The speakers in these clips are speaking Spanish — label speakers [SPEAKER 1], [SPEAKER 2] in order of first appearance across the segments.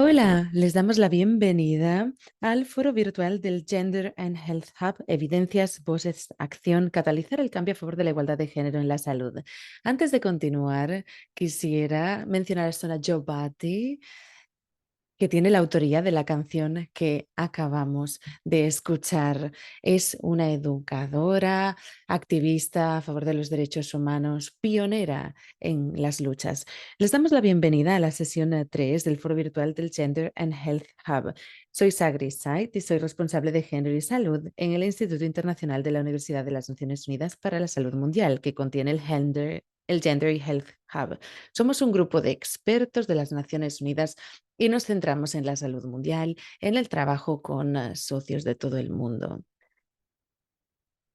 [SPEAKER 1] Hola, les damos la bienvenida al foro virtual del Gender and Health Hub, Evidencias, Voces, Acción, catalizar el cambio a favor de la igualdad de género en la salud. Antes de continuar, quisiera mencionar a Sona Jobati, que tiene la autoría de la canción que acabamos de escuchar. Es una educadora, activista a favor de los derechos humanos, pionera en las luchas. Les damos la bienvenida a la sesión 3 del foro virtual del Gender and Health Hub. Soy Sagri Sait y soy responsable de género y salud en el Instituto Internacional de la Universidad de las Naciones Unidas para la Salud Mundial, que contiene el Gender y Health Hub. Somos un grupo de expertos de las Naciones Unidas y nos centramos en la salud mundial, en el trabajo con socios de todo el mundo.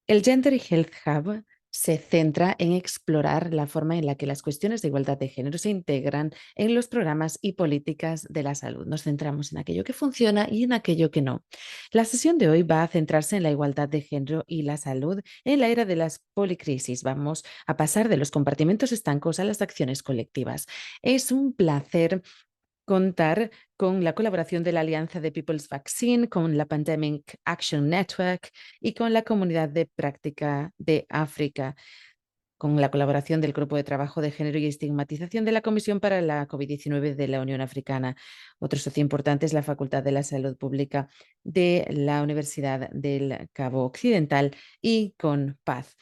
[SPEAKER 1] El Gender y Health Hub se centra en explorar la forma en la que las cuestiones de igualdad de género se integran en los programas y políticas de la salud. Nos centramos en aquello que funciona y en aquello que no. La sesión de hoy va a centrarse en la igualdad de género y la salud en la era de las policrisis. Vamos a pasar de los compartimentos estancos a las acciones colectivas. Es un placer contar con la colaboración de la Alianza de People's Vaccine, con la Pandemic Action Network y con la Comunidad de Práctica de África, con la colaboración del Grupo de Trabajo de Género y Estigmatización de la Comisión para la COVID-19 de la Unión Africana. Otro socio importante es la Facultad de la Salud Pública de la Universidad del Cabo Occidental y con Paz.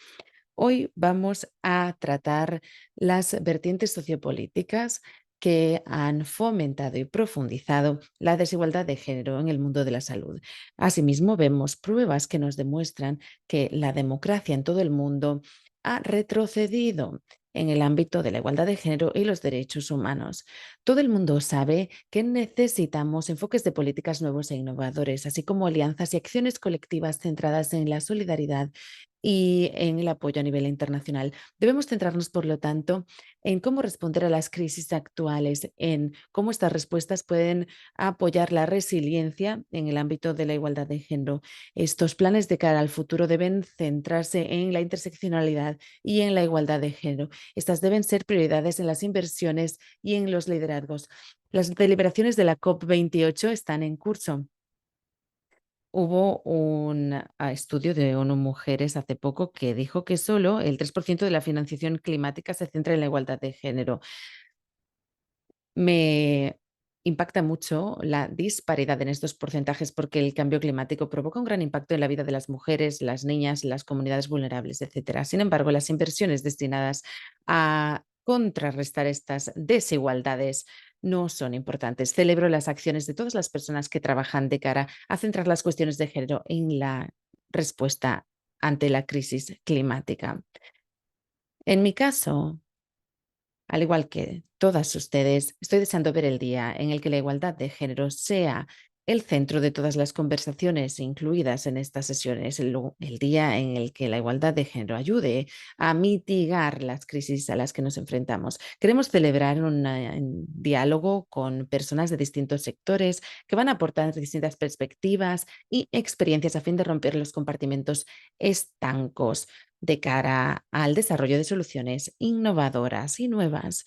[SPEAKER 1] Hoy vamos a tratar las vertientes sociopolíticas que han fomentado y profundizado la desigualdad de género en el mundo de la salud. Asimismo, vemos pruebas que nos demuestran que la democracia en todo el mundo ha retrocedido en el ámbito de la igualdad de género y los derechos humanos. Todo el mundo sabe que necesitamos enfoques de políticas nuevos e innovadores, así como alianzas y acciones colectivas centradas en la solidaridad y en el apoyo a nivel internacional. Debemos centrarnos, por lo tanto, en cómo responder a las crisis actuales, en cómo estas respuestas pueden apoyar la resiliencia en el ámbito de la igualdad de género. Estos planes de cara al futuro deben centrarse en la interseccionalidad y en la igualdad de género. Estas deben ser prioridades en las inversiones y en los liderazgos. Las deliberaciones de la COP28 están en curso. Hubo un estudio de ONU Mujeres hace poco que dijo que solo el 3% de la financiación climática se centra en la igualdad de género. Me impacta mucho la disparidad en estos porcentajes porque el cambio climático provoca un gran impacto en la vida de las mujeres, las niñas, las comunidades vulnerables, etcétera. Sin embargo, las inversiones destinadas a contrarrestar estas desigualdades no son importantes. Celebro las acciones de todas las personas que trabajan de cara a centrar las cuestiones de género en la respuesta ante la crisis climática. En mi caso, al igual que todas ustedes, estoy deseando ver el día en el que la igualdad de género sea el centro de todas las conversaciones incluidas en estas sesiones, el día en el que la igualdad de género ayude a mitigar las crisis a las que nos enfrentamos. Queremos celebrar un diálogo con personas de distintos sectores que van a aportar distintas perspectivas y experiencias a fin de romper los compartimentos estancos de cara al desarrollo de soluciones innovadoras y nuevas.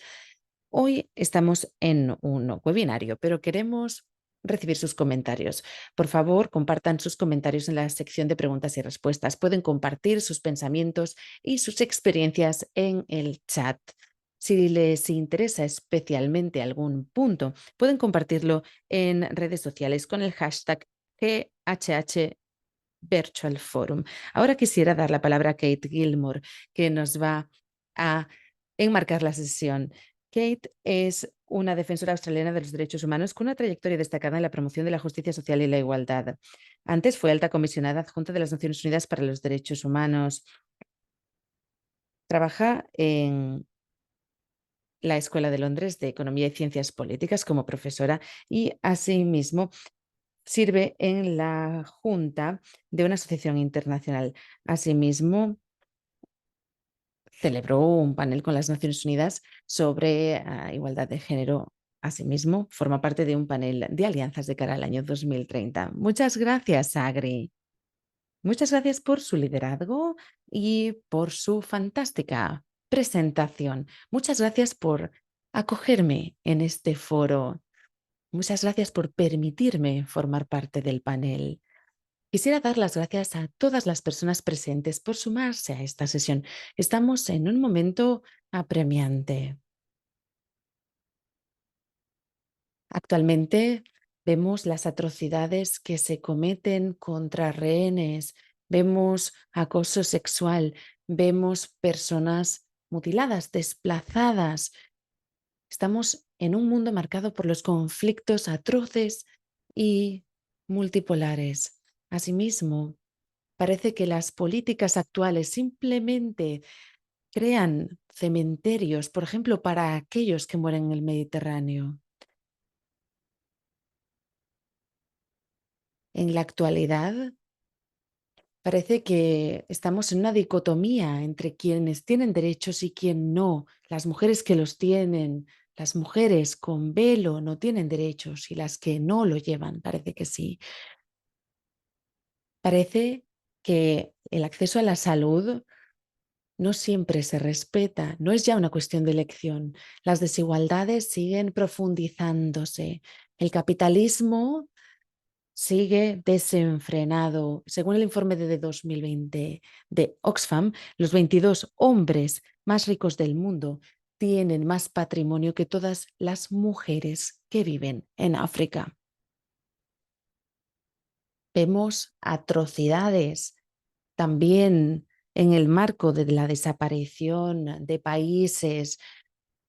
[SPEAKER 1] Hoy estamos en un webinario, pero queremos recibir sus comentarios. Por favor, compartan sus comentarios en la sección de preguntas y respuestas. Pueden compartir sus pensamientos y sus experiencias en el chat. Si les interesa especialmente algún punto, pueden compartirlo en redes sociales con el hashtag GHH Virtual Forum. Ahora quisiera dar la palabra a Kate Gilmore, que nos va a enmarcar la sesión. Kate es una defensora australiana de los derechos humanos con una trayectoria destacada en la promoción de la justicia social y la igualdad. Antes fue alta comisionada adjunta de las Naciones Unidas para los Derechos Humanos. Trabaja en la Escuela de Londres de Economía y Ciencias Políticas como profesora y asimismo sirve en la junta de una asociación internacional. Asimismo, celebró un panel con las Naciones Unidas sobre igualdad de género. Asimismo, forma parte de un panel de alianzas de cara al año 2030. Muchas gracias, Agri. Muchas gracias por su liderazgo y por su fantástica presentación. Muchas gracias por acogerme en este foro Muchas gracias por permitirme formar parte del panel. Quisiera dar las gracias a todas las personas presentes por sumarse a esta sesión. Estamos en un momento apremiante. Actualmente vemos las atrocidades que se cometen contra rehenes, vemos acoso sexual, vemos personas mutiladas, desplazadas. Estamos en un mundo marcado por los conflictos atroces y multipolares. Asimismo, parece que las políticas actuales simplemente crean cementerios, por ejemplo, para aquellos que mueren en el Mediterráneo. En la actualidad, parece que estamos en una dicotomía entre quienes tienen derechos y quien no. Las mujeres que los tienen, las mujeres con velo no tienen derechos y las que no lo llevan, parece que sí. Parece que el acceso a la salud no siempre se respeta, no es ya una cuestión de elección. Las desigualdades siguen profundizándose. El capitalismo sigue desenfrenado. Según el informe de 2020 de Oxfam, los 22 hombres más ricos del mundo tienen más patrimonio que todas las mujeres que viven en África. Vemos atrocidades también en el marco de la desaparición de países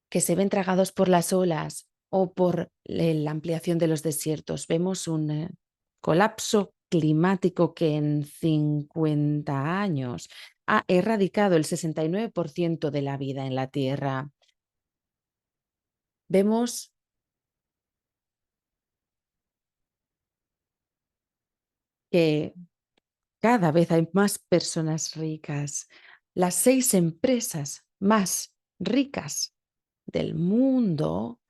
[SPEAKER 1] que se ven tragados por las olas o por la ampliación de los desiertos. Vemos un colapso climático que en 50 años ha erradicado el 69% de la vida en la Tierra. Vemos que cada vez hay más personas ricas. Las 6 empresas más ricas del mundo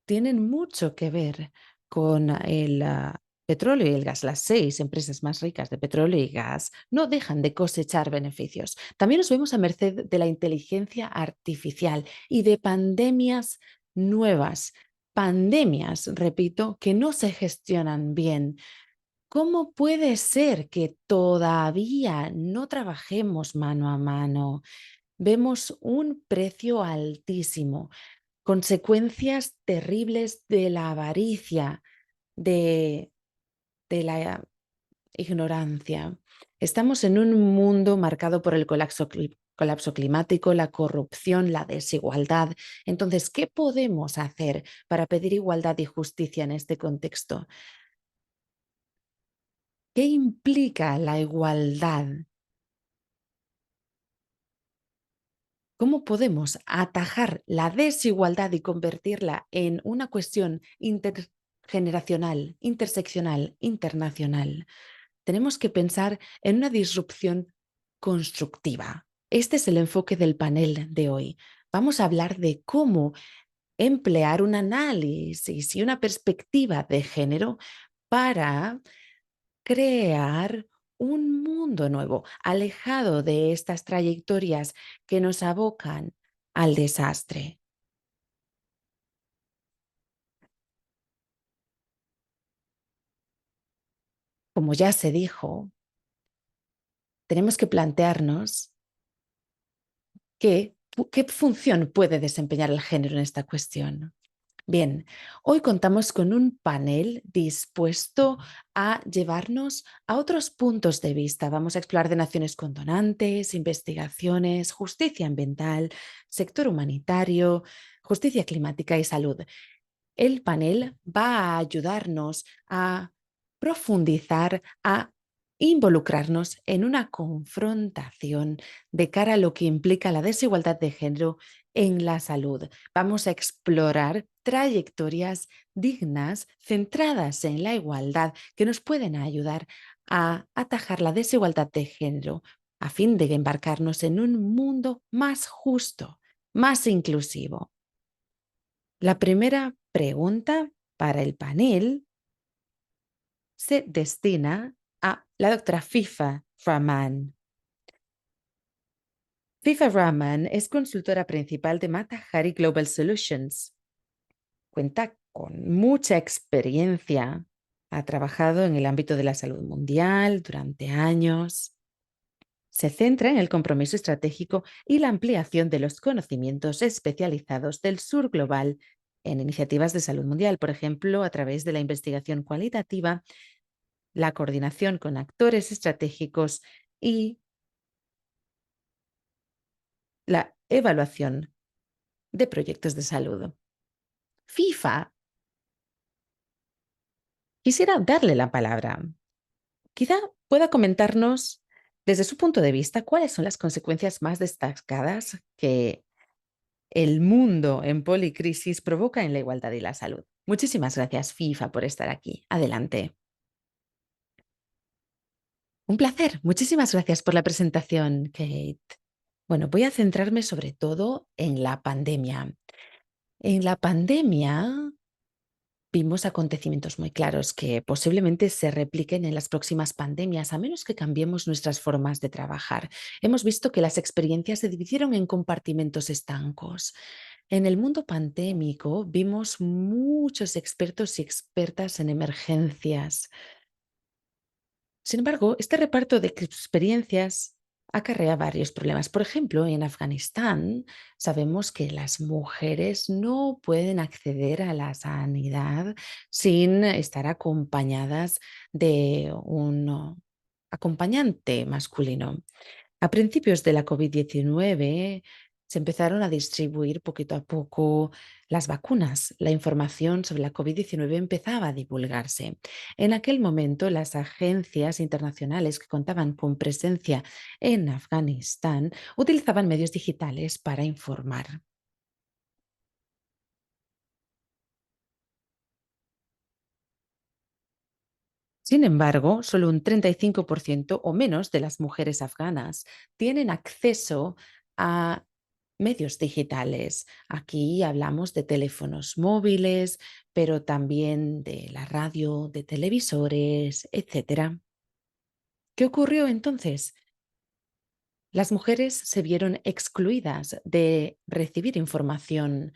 [SPEAKER 1] tienen mucho que ver con el petróleo y el gas. Las 6 empresas más ricas de petróleo y gas no dejan de cosechar beneficios. También nos vemos a merced de la inteligencia artificial y de pandemias nuevas. Pandemias, repito, que no se gestionan bien. ¿Cómo puede ser que todavía no trabajemos mano a mano? Vemos un precio altísimo, consecuencias terribles de la avaricia, de, de la ignorancia. Estamos en un mundo marcado por el colapso climático, la corrupción, la desigualdad. Entonces, ¿qué podemos hacer para pedir igualdad y justicia en este contexto? ¿Qué implica la igualdad? ¿Cómo podemos atajar la desigualdad y convertirla en una cuestión intergeneracional, interseccional, internacional? Tenemos que pensar en una disrupción constructiva. Este es el enfoque del panel de hoy. Vamos a hablar de cómo emplear un análisis y una perspectiva de género para crear un mundo nuevo, alejado de estas trayectorias que nos abocan al desastre. Como ya se dijo, tenemos que plantearnos qué función puede desempeñar el género en esta cuestión. Bien, hoy contamos con un panel dispuesto a llevarnos a otros puntos de vista. Vamos a explorar de naciones con donantes, investigaciones, justicia ambiental, sector humanitario, justicia climática y salud. El panel va a ayudarnos a profundizar, a involucrarnos en una confrontación de cara a lo que implica la desigualdad de género en la salud. Vamos a explorar trayectorias dignas, centradas en la igualdad, que nos pueden ayudar a atajar la desigualdad de género a fin de embarcarnos en un mundo más justo, más inclusivo. La primera pregunta para el panel se destina a la doctora FIFA Rahman. FIFA Rahman es consultora principal de Mata Hari Global Solutions. Cuenta con mucha experiencia, ha trabajado en el ámbito de la salud mundial durante años. Se centra en el compromiso estratégico y la ampliación de los conocimientos especializados del sur global en iniciativas de salud mundial, por ejemplo, a través de la investigación cualitativa, la coordinación con actores estratégicos y la evaluación de proyectos de salud. FIFA, quisiera darle la palabra. Quizá pueda comentarnos desde su punto de vista cuáles son las consecuencias más destacadas que el mundo en policrisis provoca en la igualdad y la salud. Muchísimas gracias, FIFA, por estar aquí. Adelante. Un placer. Muchísimas gracias por la presentación, Kate. Bueno, voy a centrarme sobre todo en la pandemia. En la pandemia vimos acontecimientos muy claros que posiblemente se repliquen en las próximas pandemias, a menos que cambiemos nuestras formas de trabajar. Hemos visto que las experiencias se dividieron en compartimentos estancos. En el mundo pandémico vimos muchos expertos y expertas en emergencias. Sin embargo, este reparto de experiencias acarrea varios problemas. Por ejemplo, en Afganistán sabemos que las mujeres no pueden acceder a la sanidad sin estar acompañadas de un acompañante masculino. A principios de la COVID-19 se empezaron a distribuir poquito a poco las vacunas. La información sobre la COVID-19 empezaba a divulgarse. En aquel momento, las agencias internacionales que contaban con presencia en Afganistán utilizaban medios digitales para informar. Sin embargo, solo un 35% o menos de las mujeres afganas tienen acceso a medios digitales. Aquí hablamos de teléfonos móviles, pero también de la radio, de televisores, etcétera. ¿Qué ocurrió entonces? Las mujeres se vieron excluidas de recibir información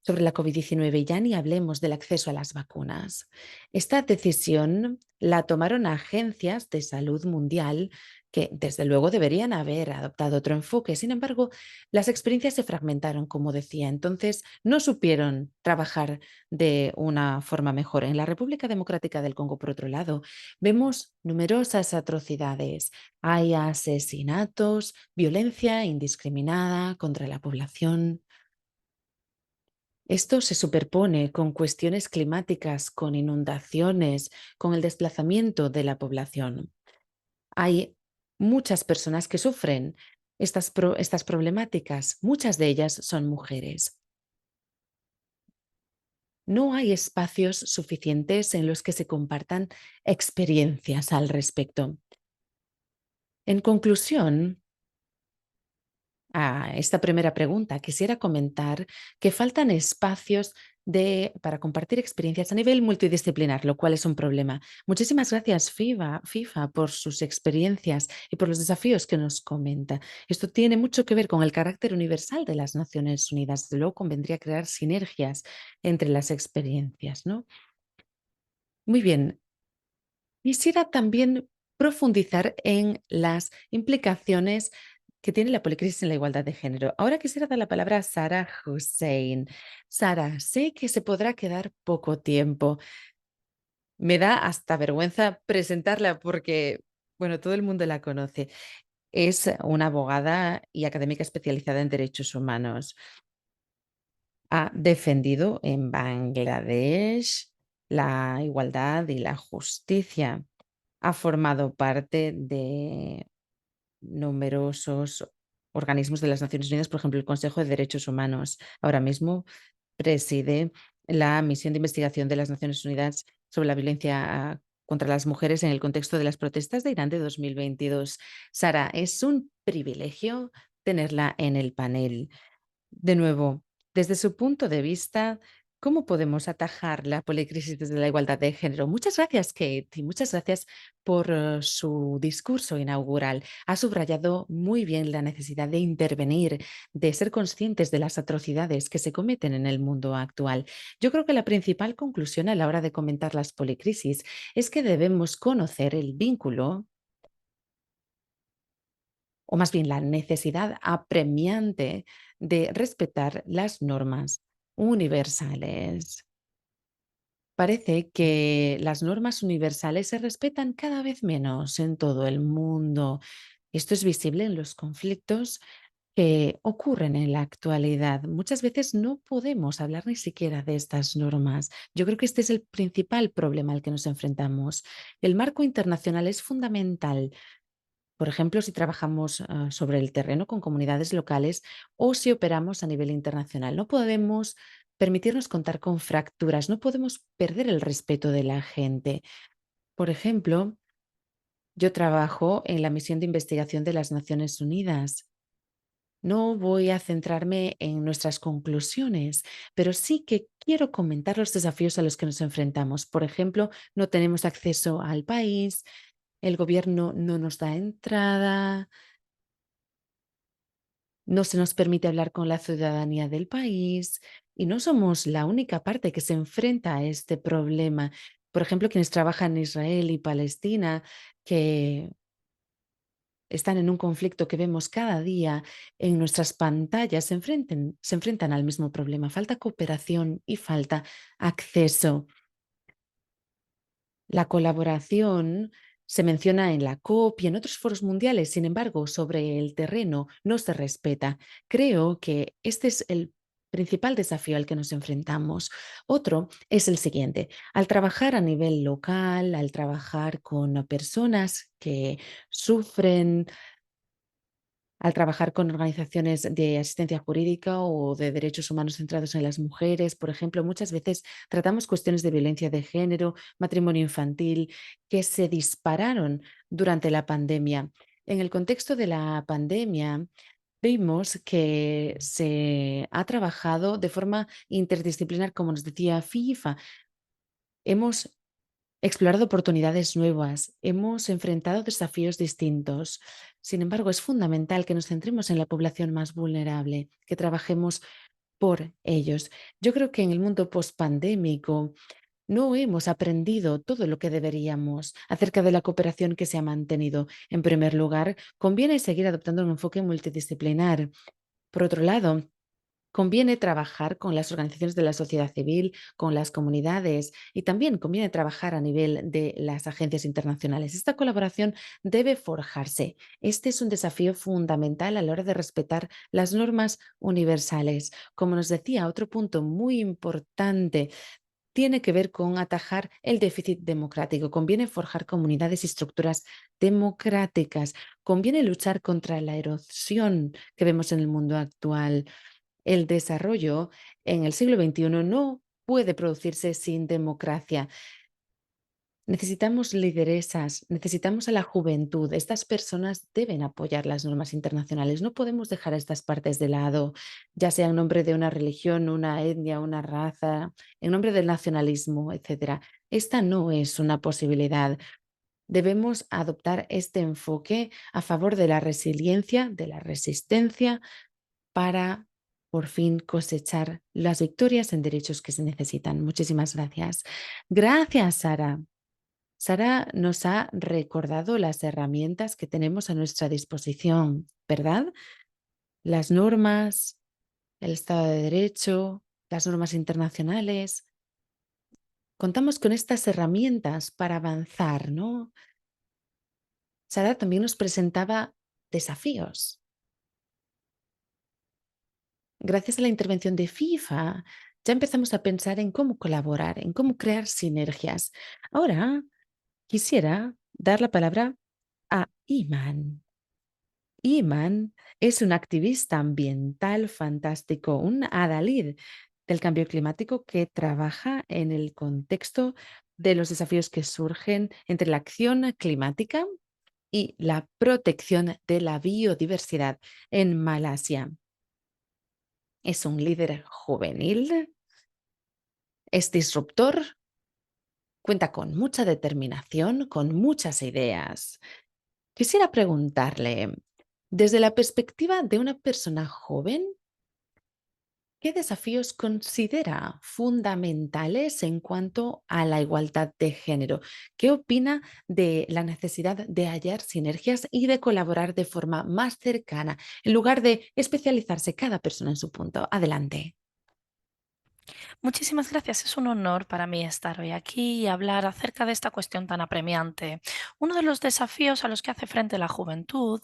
[SPEAKER 1] sobre la COVID-19, ya ni hablemos del acceso a las vacunas. Esta decisión la tomaron agencias de salud mundial que desde luego deberían haber adoptado otro enfoque. Sin embargo, las experiencias se fragmentaron, como decía, entonces no supieron trabajar de una forma mejor. En la República Democrática del Congo, por otro lado, vemos numerosas atrocidades. Hay asesinatos, violencia indiscriminada contra la población. Esto se superpone con cuestiones climáticas, con inundaciones, con el desplazamiento de la población. Hay muchas personas que sufren estas problemáticas, muchas de ellas son mujeres. No hay espacios suficientes en los que se compartan experiencias al respecto. En conclusión, a esta primera pregunta, quisiera comentar que faltan espacios para compartir experiencias a nivel multidisciplinar, lo cual es un problema. Muchísimas gracias, FIFA, por sus experiencias y por los desafíos que nos comenta. Esto tiene mucho que ver con el carácter universal de las Naciones Unidas. Desde luego, convendría crear sinergias entre las experiencias, ¿no? Muy bien. Quisiera también profundizar en las implicaciones que tiene la policrisis en la igualdad de género. Ahora quisiera dar la palabra a Sara Hussein. Sara, sé que se podrá quedar poco tiempo. Me da hasta vergüenza presentarla porque, bueno, todo el mundo la conoce. Es una abogada y académica especializada en derechos humanos. Ha defendido en Bangladesh la igualdad y la justicia. Ha formado parte de numerosos organismos de las Naciones Unidas, por ejemplo, el Consejo de Derechos Humanos. Ahora mismo preside la misión de investigación de las Naciones Unidas sobre la violencia contra las mujeres en el contexto de las protestas de Irán de 2022. Sara, es un privilegio tenerla en el panel. De nuevo, desde su punto de vista, ¿Cómo podemos atajar la policrisis desde la igualdad de género? Muchas gracias, Kate, y muchas gracias por su discurso inaugural. Ha subrayado muy bien la necesidad de intervenir, de ser conscientes de las atrocidades que se cometen en el mundo actual. Yo creo que la principal conclusión a la hora de comentar las policrisis es que debemos conocer el vínculo, o más bien la necesidad apremiante de respetar las normas universales. Parece que las normas universales se respetan cada vez menos en todo el mundo. Esto es visible en los conflictos que ocurren en la actualidad. Muchas veces no podemos hablar ni siquiera de estas normas. Yo creo que este es el principal problema al que nos enfrentamos. El marco internacional es fundamental. Por ejemplo, si trabajamos sobre el terreno con comunidades locales o si operamos a nivel internacional. No podemos permitirnos contar con fracturas, no podemos perder el respeto de la gente. Por ejemplo, yo trabajo en la misión de investigación de las Naciones Unidas. No voy a centrarme en nuestras conclusiones, pero sí que quiero comentar los desafíos a los que nos enfrentamos. Por ejemplo, no tenemos acceso al país, el gobierno no nos da entrada, no se nos permite hablar con la ciudadanía del país y no somos la única parte que se enfrenta a este problema. Por ejemplo, quienes trabajan en Israel y Palestina, que están en un conflicto que vemos cada día en nuestras pantallas, se enfrentan al mismo problema. Falta cooperación y falta acceso. La colaboración se menciona en la COP y en otros foros mundiales, sin embargo, sobre el terreno no se respeta. Creo que este es el principal desafío al que nos enfrentamos. Otro es el siguiente. Al trabajar a nivel local, al trabajar con personas que sufren, al trabajar con organizaciones de asistencia jurídica o de derechos humanos centrados en las mujeres, por ejemplo, muchas veces tratamos cuestiones de violencia de género, matrimonio infantil, que se dispararon durante la pandemia. En el contexto de la pandemia, vimos que se ha trabajado de forma interdisciplinar, como nos decía FIFA. Hemos explorado oportunidades nuevas, hemos enfrentado desafíos distintos. Sin embargo, es fundamental que nos centremos en la población más vulnerable, que trabajemos por ellos. Yo creo que en el mundo postpandémico no hemos aprendido todo lo que deberíamos acerca de la cooperación que se ha mantenido. En primer lugar, conviene seguir adoptando un enfoque multidisciplinar. Por otro lado, conviene trabajar con las organizaciones de la sociedad civil, con las comunidades y también conviene trabajar a nivel de las agencias internacionales. Esta colaboración debe forjarse. Este es un desafío fundamental a la hora de respetar las normas universales. Como nos decía, otro punto muy importante tiene que ver con atajar el déficit democrático. Conviene forjar comunidades y estructuras democráticas. Conviene luchar contra la erosión que vemos en el mundo actual. El desarrollo en el siglo XXI no puede producirse sin democracia. Necesitamos lideresas, necesitamos a la juventud. Estas personas deben apoyar las normas internacionales. No podemos dejar a estas partes de lado, ya sea en nombre de una religión, una etnia, una raza, en nombre del nacionalismo, etcétera. Esta no es una posibilidad. Debemos adoptar este enfoque a favor de la resiliencia, de la resistencia, para por fin cosechar las victorias en derechos que se necesitan. Muchísimas gracias. Gracias, Sara. Sara nos ha recordado las herramientas que tenemos a nuestra disposición, ¿verdad? Las normas, el Estado de Derecho, las normas internacionales. Contamos con estas herramientas para avanzar, ¿no? Sara también nos presentaba desafíos. Gracias a la intervención de FIFA, ya empezamos a pensar en cómo colaborar, en cómo crear sinergias. Ahora quisiera dar la palabra a Iman. Iman es un activista ambiental fantástico, un adalid del cambio climático que trabaja en el contexto de los desafíos que surgen entre la acción climática y la protección de la biodiversidad en Malasia. Es un líder juvenil Es disruptor, cuenta con mucha determinación, con muchas ideas. Quisiera preguntarle, desde la perspectiva de una persona joven, ¿qué desafíos considera fundamentales en cuanto a la igualdad de género? ¿Qué opina de la necesidad de hallar sinergias y de colaborar de forma más cercana, en lugar de especializarse cada persona en su punto? Adelante.
[SPEAKER 2] Muchísimas gracias. Es un honor para mí estar hoy aquí y hablar acerca de esta cuestión tan apremiante. Uno de los desafíos a los que hace frente la juventud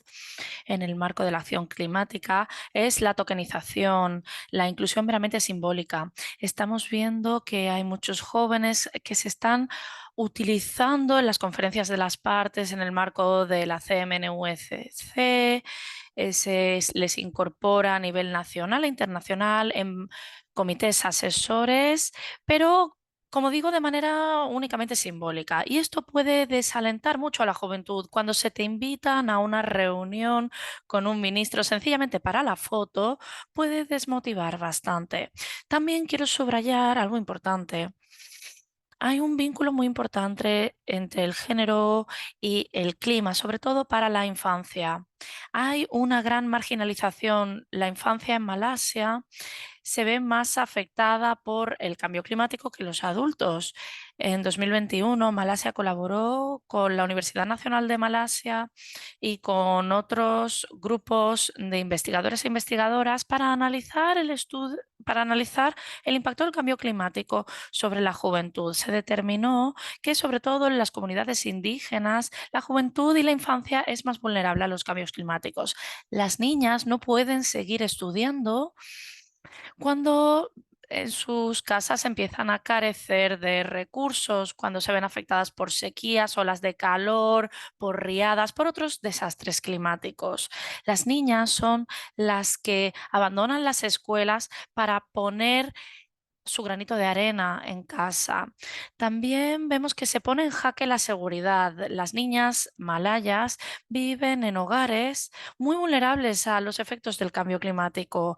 [SPEAKER 2] en el marco de la acción climática es la tokenización, la inclusión meramente simbólica. Estamos viendo que hay muchos jóvenes que se están utilizando en las conferencias de las partes en el marco de la CMNUECC, les incorpora a nivel nacional e internacional en comités asesores, pero como digo, de manera únicamente simbólica. Y esto puede desalentar mucho a la juventud cuando se te invitan a una reunión con un ministro sencillamente para la foto, puede desmotivar bastante. También quiero subrayar algo importante. Hay un vínculo muy importante entre el género y el clima, sobre todo para la infancia. Hay una gran marginalización. La infancia en Malasia se ve más afectada por el cambio climático que los adultos. En 2021, Malasia colaboró con la Universidad Nacional de Malasia y con otros grupos de investigadores e investigadoras para analizar el impacto del cambio climático sobre la juventud. Se determinó que, sobre todo en las comunidades indígenas, la juventud y la infancia es más vulnerable a los cambios climáticos. Las niñas no pueden seguir estudiando cuando en sus casas empiezan a carecer de recursos, cuando se ven afectadas por sequías, olas de calor, por riadas, por otros desastres climáticos. Las niñas son las que abandonan las escuelas para poner su granito de arena en casa. También vemos que se pone en jaque la seguridad. Las niñas malayas viven en hogares muy vulnerables a los efectos del cambio climático,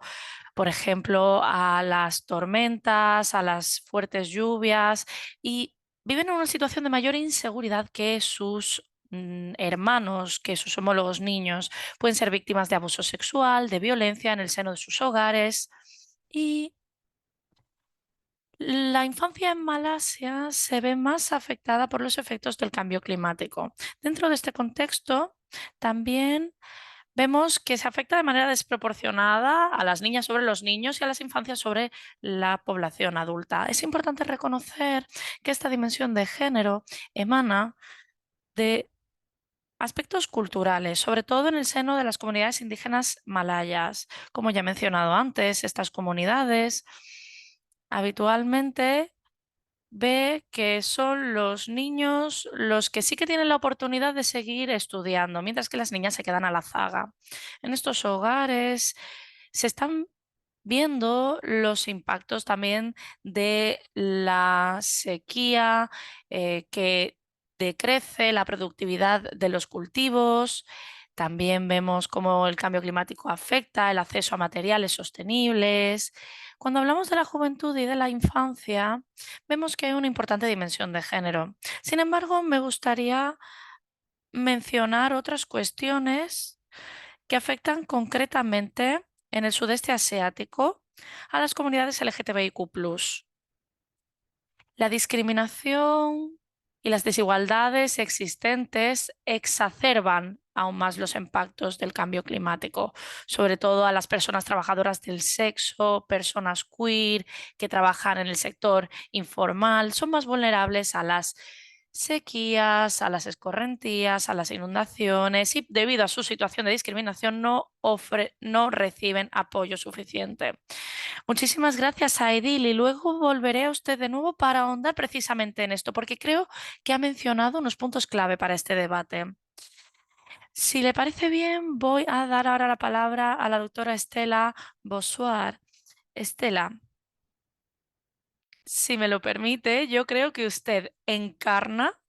[SPEAKER 2] por ejemplo, a las tormentas, a las fuertes lluvias, y viven en una situación de mayor inseguridad que sus hermanos, que sus homólogos niños. Pueden ser víctimas de abuso sexual, de violencia en el seno de sus hogares. Y la infancia en Malasia se ve más afectada por los efectos del cambio climático. Dentro de este contexto, también vemos que se afecta de manera desproporcionada a las niñas sobre los niños y a las infancias sobre la población adulta. Es importante reconocer que esta dimensión de género emana de aspectos culturales, sobre todo en el seno de las comunidades indígenas malayas. Como ya he mencionado antes, estas comunidades habitualmente ve que son los niños los que sí que tienen la oportunidad de seguir estudiando, mientras que las niñas se quedan a la zaga. En estos hogares se están viendo los impactos también de la sequía, que decrece la productividad de los cultivos. También vemos cómo el cambio climático afecta el acceso a materiales sostenibles. Cuando hablamos de la juventud y de la infancia, vemos que hay una importante dimensión de género. Sin embargo, me gustaría mencionar otras cuestiones que afectan concretamente en el sudeste asiático a las comunidades LGTBIQ+. La discriminación y las desigualdades existentes exacerban aún más los impactos del cambio climático, sobre todo a las personas trabajadoras del sexo, personas queer que trabajan en el sector informal, son más vulnerables a las sequías, a las escorrentías, a las inundaciones y debido a su situación de discriminación no reciben apoyo suficiente. Muchísimas gracias, Aidil, y luego volveré a usted de nuevo para ahondar precisamente en esto, porque creo que ha mencionado unos puntos clave para este debate. Si le parece bien, voy a dar ahora la palabra a la doctora Estela Bossuar. Estela, si me lo permite, yo creo que usted encarna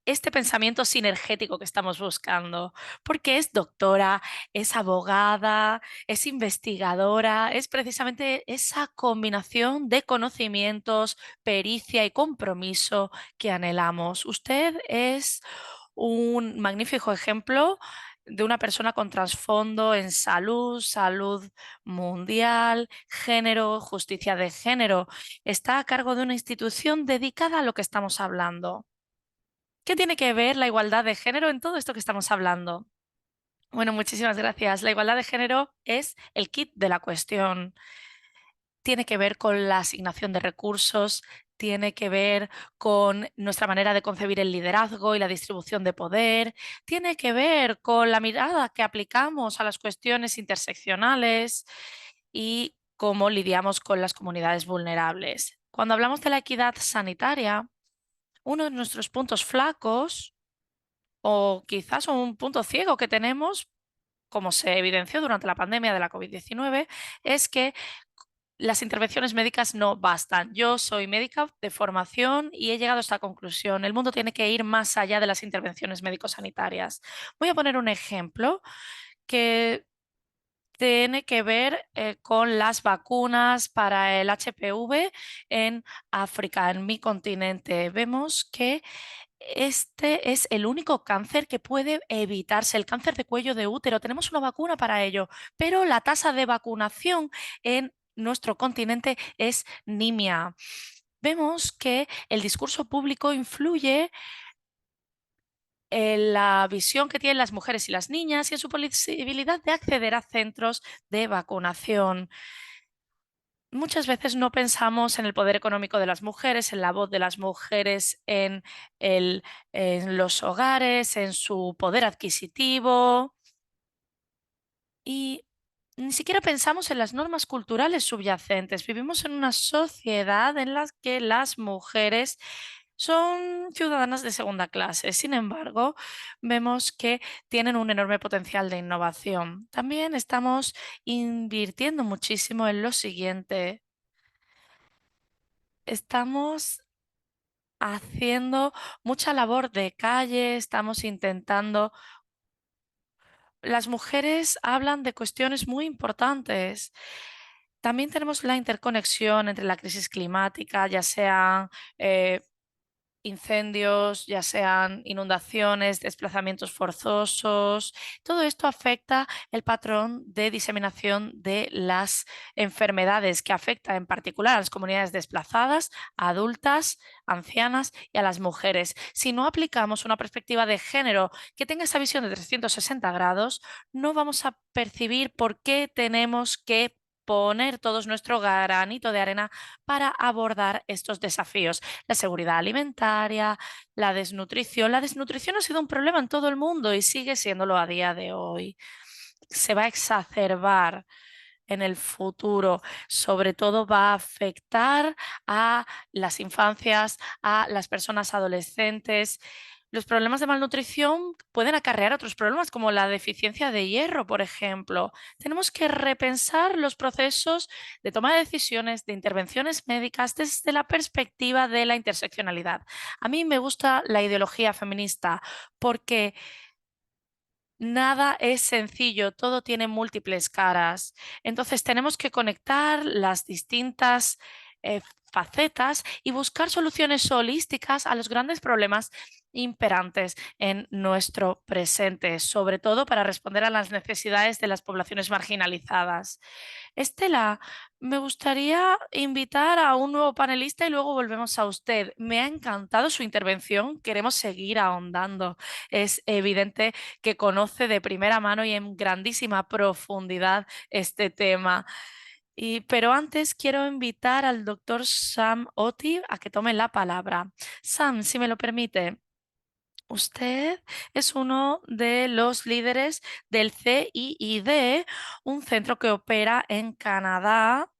[SPEAKER 2] este pensamiento sinergético que estamos buscando, porque es doctora, es abogada, es investigadora, es precisamente esa combinación de conocimientos, pericia y compromiso que anhelamos. Usted es un magnífico ejemplo de una persona con trasfondo en salud, salud mundial, género, justicia de género. Está a cargo de una institución dedicada a lo que estamos hablando. ¿Qué tiene que ver la igualdad de género en todo esto que estamos hablando? Bueno, muchísimas gracias. La igualdad de género es el kit de la cuestión. Tiene que ver con la asignación de recursos, tiene que ver con nuestra manera de concebir el liderazgo y la distribución de poder, tiene que ver con la mirada que aplicamos a las cuestiones interseccionales y cómo lidiamos con las comunidades vulnerables. Cuando hablamos de la equidad sanitaria, uno de nuestros puntos flacos o quizás un punto ciego que tenemos, como se evidenció durante la pandemia de la COVID-19, es que las intervenciones médicas no bastan. Yo soy médica de formación y he llegado a esta conclusión. El mundo tiene que ir más allá de las intervenciones médico-sanitarias. Voy a poner un ejemplo que tiene que ver con las vacunas para el HPV en África, en mi continente. Vemos que este es el único cáncer que puede evitarse, el cáncer de cuello de útero. Tenemos una vacuna para ello, pero la tasa de vacunación en nuestro continente es nimia. Vemos que el discurso público influye en la visión que tienen las mujeres y las niñas y en su posibilidad de acceder a centros de vacunación. Muchas veces no pensamos en el poder económico de las mujeres, en la voz de las mujeres el- en los hogares, en su poder adquisitivo y ni siquiera pensamos en las normas culturales subyacentes. Vivimos en una sociedad en la que las mujeres son ciudadanas de segunda clase. Sin embargo, vemos que tienen un enorme potencial de innovación. También estamos invirtiendo muchísimo en lo siguiente. Estamos haciendo mucha labor de calle, estamos intentando. Las mujeres hablan de cuestiones muy importantes. También tenemos la interconexión entre la crisis climática, ya sean incendios, ya sean inundaciones, desplazamientos forzosos. Todo esto afecta el patrón de diseminación de las enfermedades, que afecta en particular a las comunidades desplazadas, a adultas, ancianas y a las mujeres. Si no aplicamos una perspectiva de género que tenga esa visión de 360 grados, no vamos a percibir por qué tenemos que poner todos nuestro granito de arena para abordar estos desafíos. La seguridad alimentaria, la desnutrición. La desnutrición ha sido un problema en todo el mundo y sigue siéndolo a día de hoy. Se va a exacerbar en el futuro. Sobre todo va a afectar a las infancias, a las personas adolescentes. Los problemas de malnutrición pueden acarrear otros problemas como la deficiencia de hierro, por ejemplo. Tenemos que repensar los procesos de toma de decisiones, de intervenciones médicas desde la perspectiva de la interseccionalidad. A mí me gusta la ideología feminista porque nada es sencillo, todo tiene múltiples caras. Entonces tenemos que conectar las distintas eh, facetas y buscar soluciones holísticas a los grandes problemas imperantes en nuestro presente, sobre todo para responder a las necesidades de las poblaciones marginalizadas. Estela, me gustaría invitar a un nuevo panelista y luego volvemos a usted. Me ha encantado su intervención, queremos seguir ahondando. Es evidente que conoce de primera mano y en grandísima profundidad este tema. Pero antes quiero invitar al doctor Sam Oti a que tome la palabra. Sam, si me lo permite. Usted es uno de los líderes del CIID, un centro que opera en Canadá.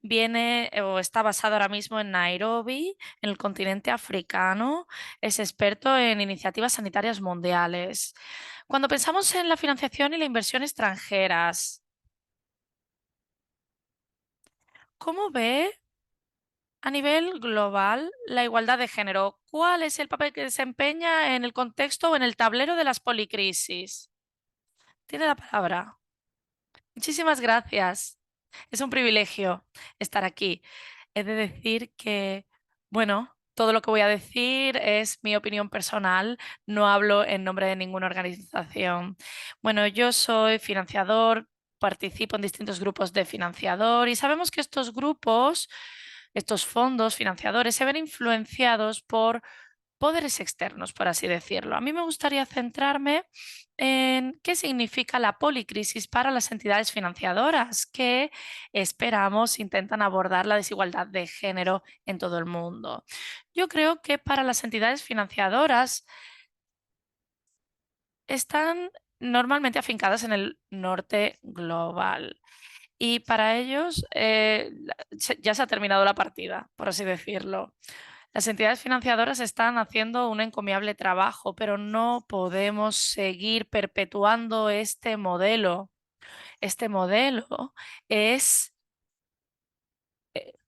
[SPEAKER 2] Viene o está basado ahora mismo en Nairobi, en el continente africano. Es experto en iniciativas sanitarias mundiales. Cuando pensamos en la financiación y la inversión extranjeras, ¿cómo ve A nivel global, la igualdad de género, ¿cuál es el papel que desempeña en el contexto o en el tablero de las policrisis? Tiene la palabra. Muchísimas gracias. Es un privilegio estar aquí. He de decir que, bueno, todo lo que voy a decir es mi opinión personal, no hablo en nombre de ninguna organización. Bueno, yo soy financiador, participo en distintos grupos de financiador y sabemos que estos grupos, estos fondos financiadores, se ven influenciados por poderes externos, por así decirlo. A mí me gustaría centrarme en qué significa la policrisis para las entidades financiadoras que esperamos intentan abordar la desigualdad de género en todo el mundo. Yo creo que para las entidades financiadoras están normalmente afincadas en el norte global. Y para ellos ya se ha terminado la partida, por así decirlo. Las entidades financiadoras están haciendo un encomiable trabajo, pero no podemos seguir perpetuando este modelo. Este modelo es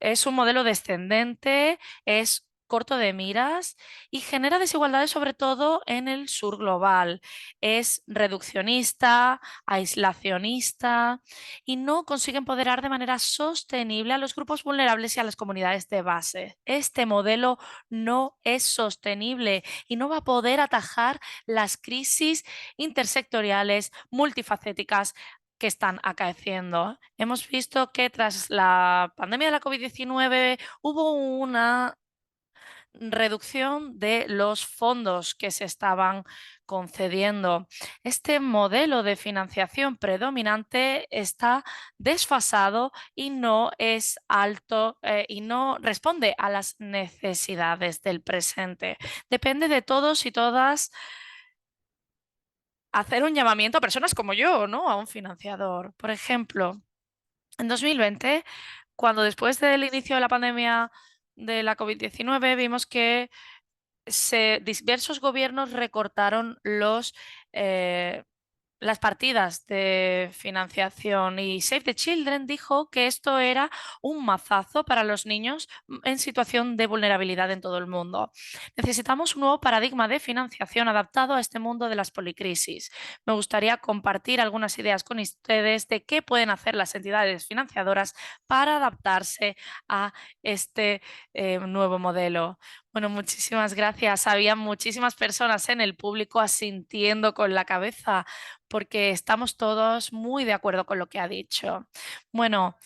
[SPEAKER 2] es un modelo descendente, es corto de miras y genera desigualdades sobre todo en el sur global. Es reduccionista, aislacionista y no consigue empoderar de manera sostenible a los grupos vulnerables y a las comunidades de base. Este modelo no es sostenible y no va a poder atajar las crisis intersectoriales multifacéticas que están acaeciendo. Hemos visto que tras la pandemia de la COVID-19 hubo una reducción de los fondos que se estaban concediendo. Este modelo de financiación predominante está desfasado y no es alto y no responde a las necesidades del presente. Depende de todos y todas hacer un llamamiento a personas como yo, ¿no? A un financiador. Por ejemplo, en 2020, cuando después del inicio de la pandemia de la COVID-19 vimos que diversos gobiernos recortaron eh, las partidas de financiación y Save the Children dijo que esto era un mazazo para los niños en situación de vulnerabilidad en todo el mundo. Necesitamos un nuevo paradigma de financiación adaptado a este mundo de las policrisis. Me gustaría compartir algunas ideas con ustedes de qué pueden hacer las entidades financiadoras para adaptarse a este nuevo modelo. Bueno, muchísimas gracias. Había muchísimas personas en el público asintiendo con la cabeza porque estamos todos muy de acuerdo con lo que ha dicho. Bueno,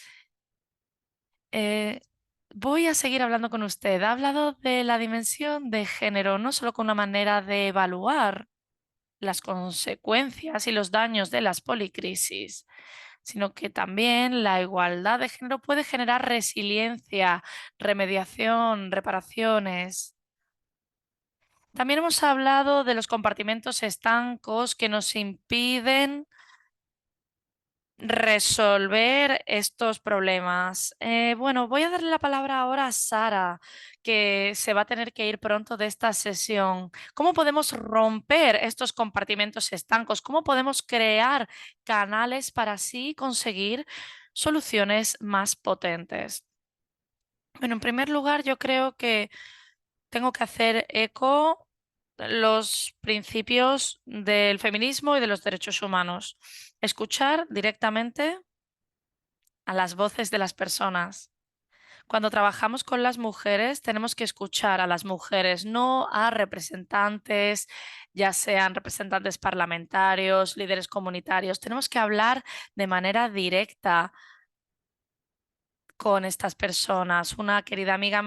[SPEAKER 2] eh, voy a seguir hablando con usted. Ha hablado de la dimensión de género, no solo como una manera de evaluar las consecuencias y los daños de las policrisis, sino que también la igualdad de género puede generar resiliencia, remediación, reparaciones. También hemos hablado de los compartimentos estancos que nos impiden resolver estos problemas. Bueno, voy a darle la palabra ahora a Sara, que se va a tener que ir pronto de esta sesión. ¿Cómo podemos romper estos compartimentos estancos? ¿Cómo podemos crear canales para así conseguir soluciones más potentes? Bueno, en primer lugar, yo creo que tengo que hacer eco los principios del feminismo y de los derechos humanos. Escuchar directamente a las voces de las personas. Cuando trabajamos con las mujeres, tenemos que escuchar a las mujeres, no a representantes, ya sean representantes parlamentarios, líderes comunitarios. Tenemos que hablar de manera directa con estas personas. Una querida amiga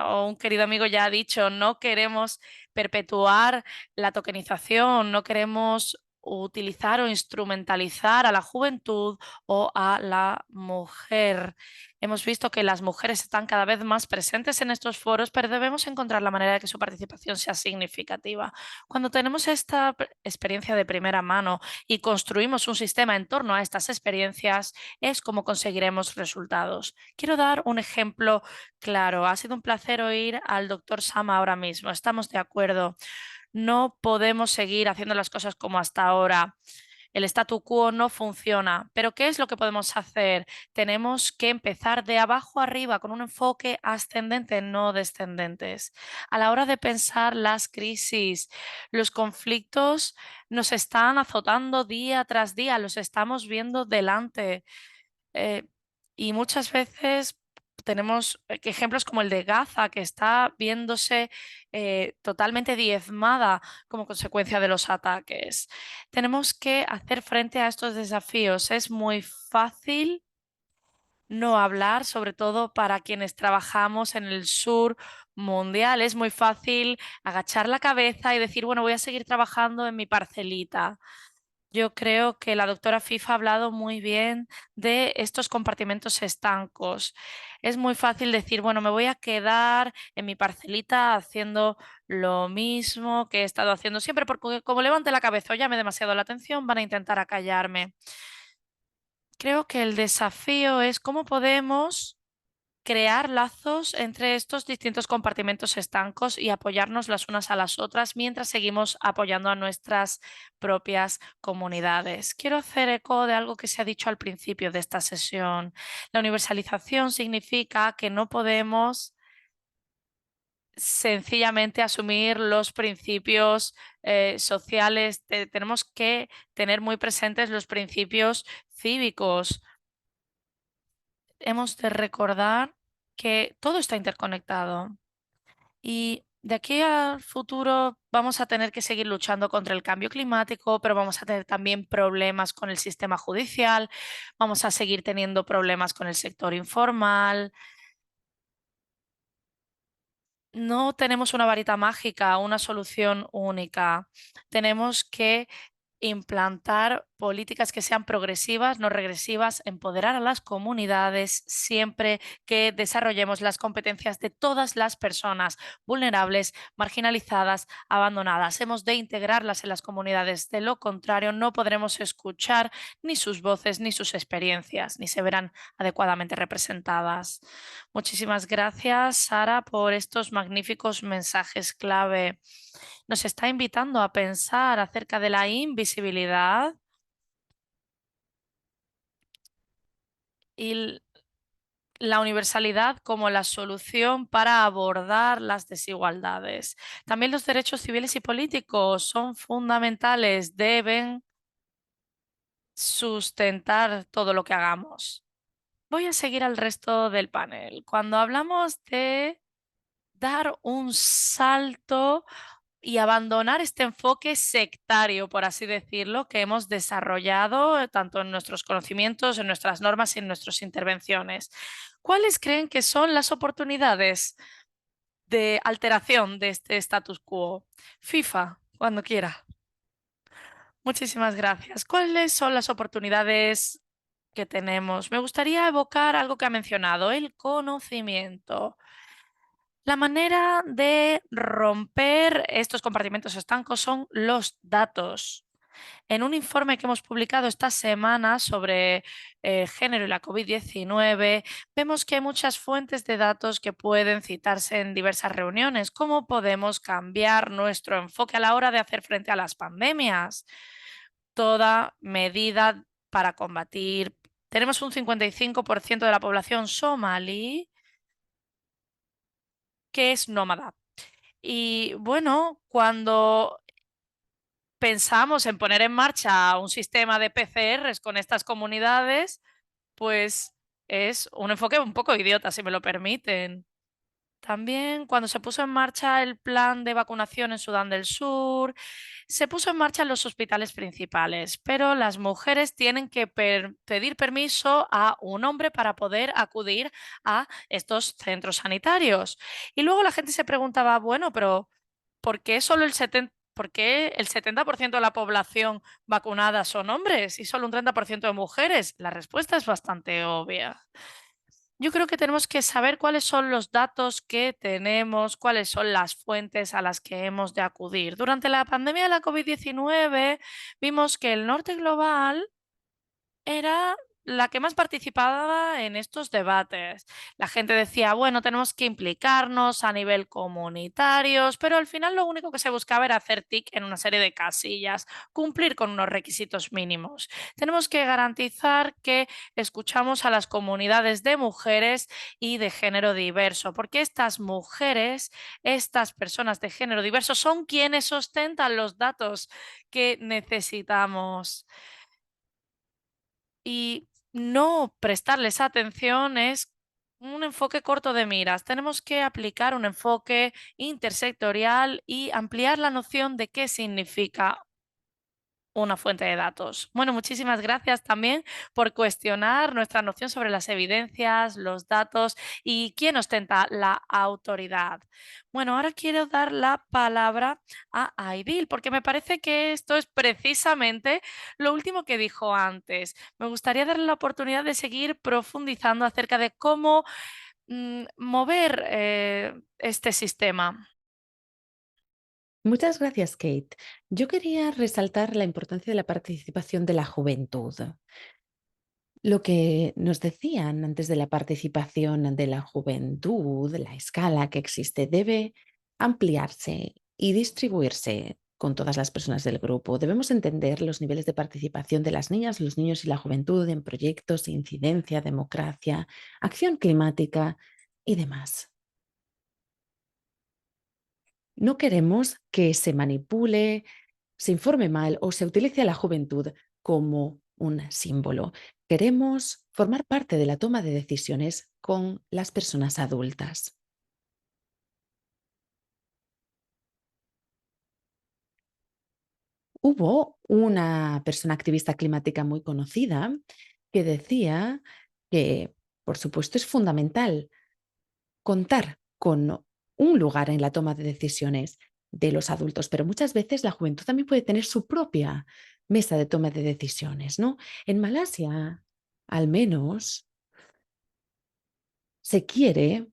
[SPEAKER 2] o un querido amigo ya ha dicho, no queremos perpetuar la tokenización, no queremos utilizar o instrumentalizar a la juventud o a la mujer. Hemos visto que las mujeres están cada vez más presentes en estos foros, pero debemos encontrar la manera de que su participación sea significativa. Cuando tenemos esta experiencia de primera mano y construimos un sistema en torno a estas experiencias, es como conseguiremos resultados. Quiero dar un ejemplo claro. Ha sido un placer oír al doctor Sama ahora mismo. Estamos de acuerdo. No podemos seguir haciendo las cosas como hasta ahora. el statu quo no funciona. Pero ¿qué es lo que podemos hacer? Tenemos que empezar de abajo arriba con un enfoque ascendente, no descendentes. A la hora de pensar las crisis, los conflictos nos están azotando día tras día, los estamos viendo delante. Eh, y muchas veces tenemos ejemplos como el de Gaza, que está viéndose totalmente diezmada como consecuencia de los ataques. Tenemos que hacer frente a estos desafíos. Es muy fácil no hablar, sobre todo para quienes trabajamos en el sur mundial. Es muy fácil agachar la cabeza y decir, bueno, voy a seguir trabajando en mi parcelita. Yo creo que la doctora FIFA ha hablado muy bien de estos compartimentos estancos. Es muy fácil decir, bueno, me voy a quedar en mi parcelita haciendo lo mismo que he estado haciendo siempre, porque como levante la cabeza o llame demasiado la atención, van a intentar acallarme. Creo que el desafío es cómo podemos crear lazos entre estos distintos compartimentos estancos y apoyarnos las unas a las otras mientras seguimos apoyando a nuestras propias comunidades. Quiero hacer eco de algo que se ha dicho al principio de esta sesión. La universalización significa que no podemos sencillamente asumir los principios sociales. Tenemos que tener muy presentes los principios cívicos. Hemos de recordar que todo está interconectado y de aquí al futuro vamos a tener que seguir luchando contra el cambio climático, pero vamos a tener también problemas con el sistema judicial, vamos a seguir teniendo problemas con el sector informal. No tenemos una varita mágica, una solución única. Tenemos que implantar políticas que sean progresivas, no regresivas, empoderar a las comunidades siempre que desarrollemos las competencias de todas las personas vulnerables, marginalizadas, abandonadas. Hemos de integrarlas en las comunidades. De lo contrario, no podremos escuchar ni sus voces ni sus experiencias, ni se verán adecuadamente representadas. Muchísimas gracias, Sara, por estos magníficos mensajes clave. Nos está invitando a pensar acerca de la invisibilidad y la universalidad como la solución para abordar las desigualdades. También los derechos civiles y políticos son fundamentales, deben sustentar todo lo que hagamos. Voy a seguir al resto del panel. Cuando hablamos de dar un salto y abandonar este enfoque sectario, por así decirlo, que hemos desarrollado tanto en nuestros conocimientos, en nuestras normas y en nuestras intervenciones. ¿Cuáles creen que son las oportunidades de alteración de este status quo? FIFA, cuando quiera. Muchísimas gracias. ¿Cuáles son las oportunidades que tenemos? Me gustaría evocar algo que ha mencionado, el conocimiento. La manera de romper estos compartimentos estancos son los datos. En un informe que hemos publicado esta semana sobre género y la COVID-19, vemos que hay muchas fuentes de datos que pueden citarse en diversas reuniones. ¿Cómo podemos cambiar nuestro enfoque a la hora de hacer frente a las pandemias? Toda medida para combatir. Tenemos un 55% de la población somalí que es nómada. Y bueno, cuando pensamos en poner en marcha un sistema de PCRs con estas comunidades, pues es un enfoque un poco idiota, si me lo permiten. También cuando se puso en marcha el plan de vacunación en Sudán del Sur, se puso en marcha en los hospitales principales, pero las mujeres tienen que pedir permiso a un hombre para poder acudir a estos centros sanitarios. Y luego la gente se preguntaba, bueno, pero ¿por qué solo por qué el 70% de la población vacunada son hombres y solo un 30% de mujeres? La respuesta es bastante obvia. Yo creo que tenemos que saber cuáles son los datos que tenemos, cuáles son las fuentes a las que hemos de acudir. Durante la pandemia de la COVID-19 vimos que el norte global era la que más participaba en estos debates. La gente decía, bueno, tenemos que implicarnos a nivel comunitarios, pero al final lo único que se buscaba era hacer tic en una serie de casillas, cumplir con unos requisitos mínimos. Tenemos que garantizar que escuchamos a las comunidades de mujeres y de género diverso, porque estas mujeres, estas personas de género diverso son quienes ostentan los datos que necesitamos. Y no prestarles atención es un enfoque corto de miras. Tenemos que aplicar un enfoque intersectorial y ampliar la noción de qué significa una fuente de datos. Bueno, muchísimas gracias también por cuestionar nuestra noción sobre las evidencias, los datos y quién ostenta la autoridad. Bueno, ahora quiero dar la palabra a Aidil, porque me parece que esto es precisamente lo último que dijo antes. Me gustaría darle la oportunidad de seguir profundizando acerca de cómo mover este sistema.
[SPEAKER 1] Muchas gracias, Kate. Yo quería resaltar la importancia de la participación de la juventud. Lo que nos decían antes de la participación de la juventud, la escala que existe, debe ampliarse y distribuirse con todas las personas del grupo. Debemos entender los niveles de participación de las niñas, los niños y la juventud en proyectos de incidencia, democracia, acción climática y demás. No queremos que se manipule, se informe mal o se utilice a la juventud como un símbolo. Queremos formar parte de la toma de decisiones con las personas adultas. Hubo una persona activista climática muy conocida que decía que, por supuesto, es fundamental contar con un lugar en la toma de decisiones de los adultos, pero muchas veces la juventud también puede tener su propia mesa de toma de decisiones, ¿no? En Malasia, al menos, se quiere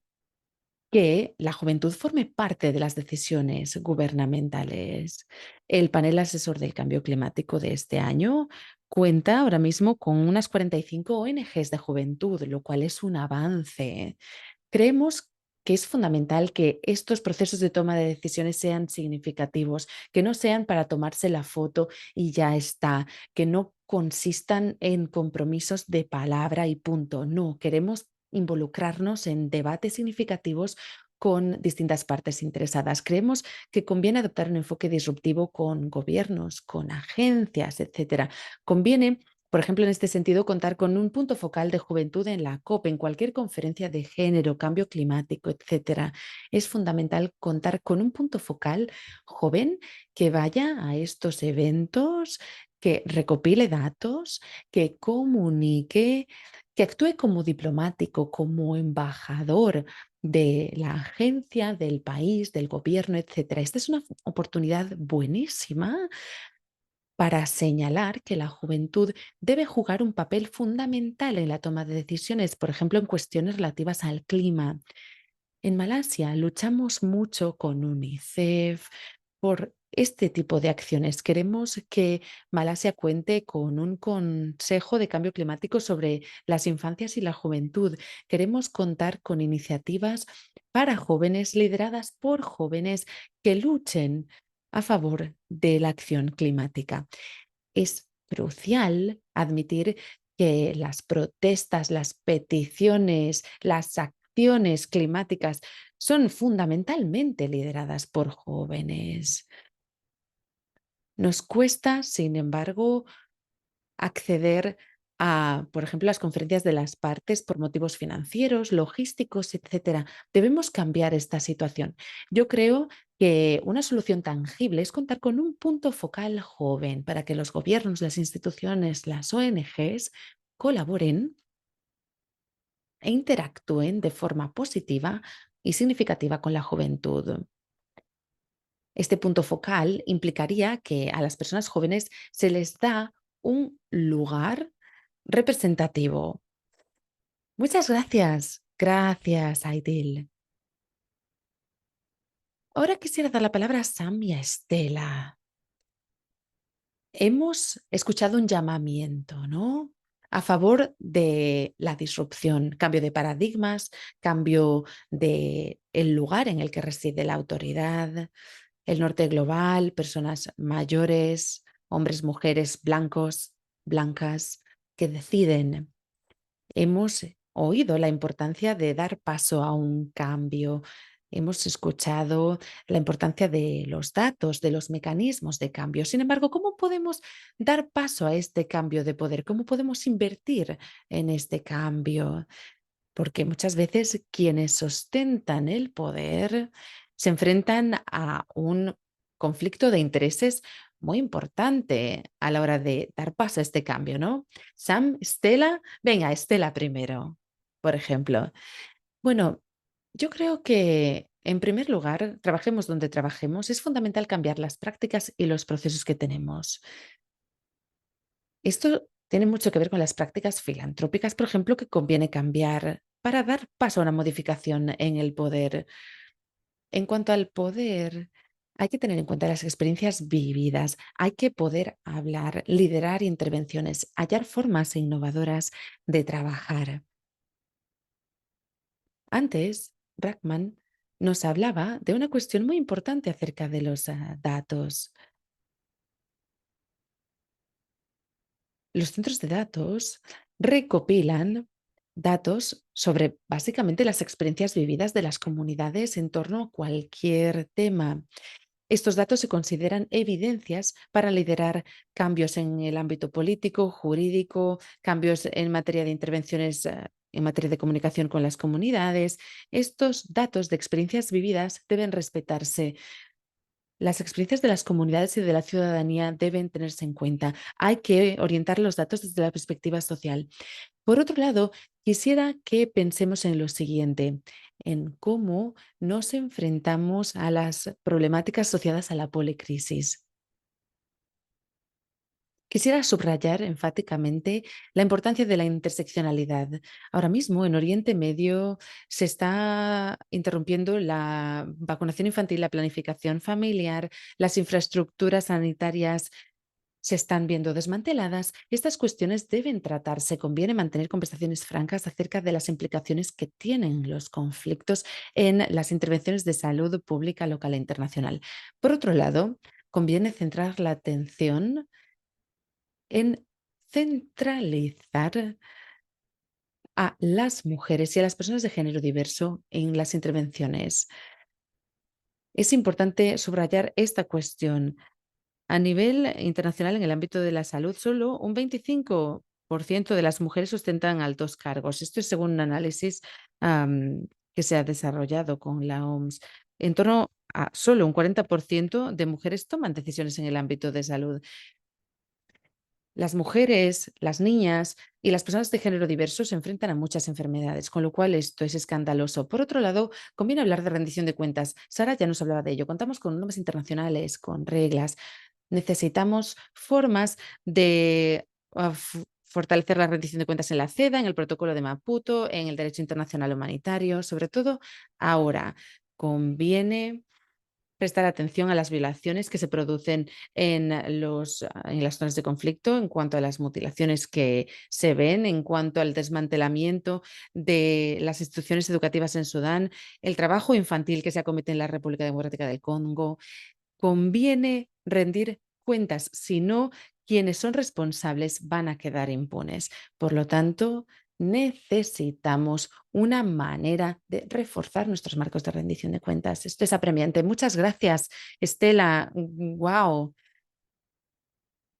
[SPEAKER 1] que la juventud forme parte de las decisiones gubernamentales. El panel asesor del cambio climático de este año cuenta ahora mismo con unas 45 ONGs de juventud, lo cual es un avance. Creemos que es fundamental que estos procesos de toma de decisiones sean significativos, que no sean para tomarse la foto y ya está, que no consistan en compromisos de palabra y punto. No, queremos involucrarnos en debates significativos con distintas partes interesadas. Creemos que conviene adoptar un enfoque disruptivo con gobiernos, con agencias, etcétera. Conviene, por ejemplo, en este sentido, contar con un punto focal de juventud en la COP, en cualquier conferencia de género, cambio climático, etcétera. Es fundamental contar con un punto focal joven que vaya a estos eventos, que recopile datos, que comunique, que actúe como diplomático, como embajador de la agencia, del país, del gobierno, etcétera. Esta es una oportunidad buenísima para señalar que la juventud debe jugar un papel fundamental en la toma de decisiones, por ejemplo, en cuestiones relativas al clima. En Malasia luchamos mucho con UNICEF por este tipo de acciones. Queremos que Malasia cuente con un consejo de cambio climático sobre las infancias y la juventud. Queremos contar con iniciativas para jóvenes lideradas por jóvenes que luchen a favor de la acción climática. Es crucial admitir que las protestas, las peticiones, las acciones climáticas son fundamentalmente lideradas por jóvenes. Nos cuesta, sin embargo, acceder a, por ejemplo, las conferencias de las partes por motivos financieros, logísticos, etcétera. Debemos cambiar esta situación. Yo creo que una solución tangible es contar con un punto focal joven para que los gobiernos, las instituciones, las ONGs colaboren e interactúen de forma positiva y significativa con la juventud. Este punto focal implicaría que a las personas jóvenes se les da un lugar representativo. Muchas gracias. Gracias, Aidil. Ahora quisiera dar la palabra a Sam y a Estela. Hemos escuchado un llamamiento, ¿no? a favor de la disrupción, cambio de paradigmas, cambio de el lugar en el que reside la autoridad, el norte global, personas mayores, hombres, mujeres, blancos, blancas, que deciden. Hemos oído la importancia de dar paso a un cambio. Hemos escuchado la importancia de los datos, de los mecanismos de cambio. Sin embargo, ¿cómo podemos dar paso a este cambio de poder? ¿Cómo podemos invertir en este cambio? Porque muchas veces quienes ostentan el poder se enfrentan a un conflicto de intereses muy importante a la hora de dar paso a este cambio, ¿no? Sam, Estela, venga, Estela primero, por ejemplo. Bueno, yo creo que en primer lugar, trabajemos donde trabajemos, es fundamental cambiar las prácticas y los procesos que tenemos. Esto tiene mucho que ver con las prácticas filantrópicas, por ejemplo, que conviene cambiar para dar paso a una modificación en el poder. En cuanto al poder, hay que tener en cuenta las experiencias vividas, hay que poder hablar, liderar intervenciones, hallar formas innovadoras de trabajar. Antes, Brackman nos hablaba de una cuestión muy importante acerca de los datos. Los centros de datos recopilan datos sobre básicamente las experiencias vividas de las comunidades en torno a cualquier tema. Estos datos se consideran evidencias para liderar cambios en el ámbito político, jurídico, cambios en materia de intervenciones en materia de comunicación con las comunidades. Estos datos de experiencias vividas deben respetarse. Las experiencias de las comunidades y de la ciudadanía deben tenerse en cuenta. Hay que orientar los datos desde la perspectiva social. Por otro lado, quisiera que pensemos en lo siguiente, en cómo nos enfrentamos a las problemáticas asociadas a la policrisis. Quisiera subrayar enfáticamente la importancia de la interseccionalidad. Ahora mismo en Oriente Medio se está interrumpiendo la vacunación infantil, la planificación familiar, las infraestructuras sanitarias se están viendo desmanteladas. Estas cuestiones deben tratarse. Conviene mantener conversaciones francas acerca de las implicaciones que tienen los conflictos en las intervenciones de salud pública local e internacional. Por otro lado, conviene centrar la atención en centralizar a las mujeres y a las personas de género diverso en las intervenciones. Es importante subrayar esta cuestión. A nivel internacional, en el ámbito de la salud, solo un 25% de las mujeres ostentan altos cargos. Esto es según un análisis que se ha desarrollado con la OMS. En torno a solo un 40% de mujeres toman decisiones en el ámbito de salud. Las mujeres, las niñas y las personas de género diverso se enfrentan a muchas enfermedades, con lo cual esto es escandaloso. Por otro lado, conviene hablar de rendición de cuentas. Sara ya nos hablaba de ello. Contamos con normas internacionales, con reglas. Necesitamos formas de fortalecer la rendición de cuentas en la CEDA, en el protocolo de Maputo, en el derecho internacional humanitario. Sobre todo ahora, conviene prestar atención a las violaciones que se producen en las zonas de conflicto, en cuanto a las mutilaciones que se ven, en cuanto al desmantelamiento de las instituciones educativas en Sudán, el trabajo infantil que se acomete en la República Democrática del Congo. Conviene rendir cuentas, si no, quienes son responsables van a quedar impunes. Por lo tanto, necesitamos una manera de reforzar nuestros marcos de rendición de cuentas. Esto es apremiante. Muchas gracias, Estela. Wow.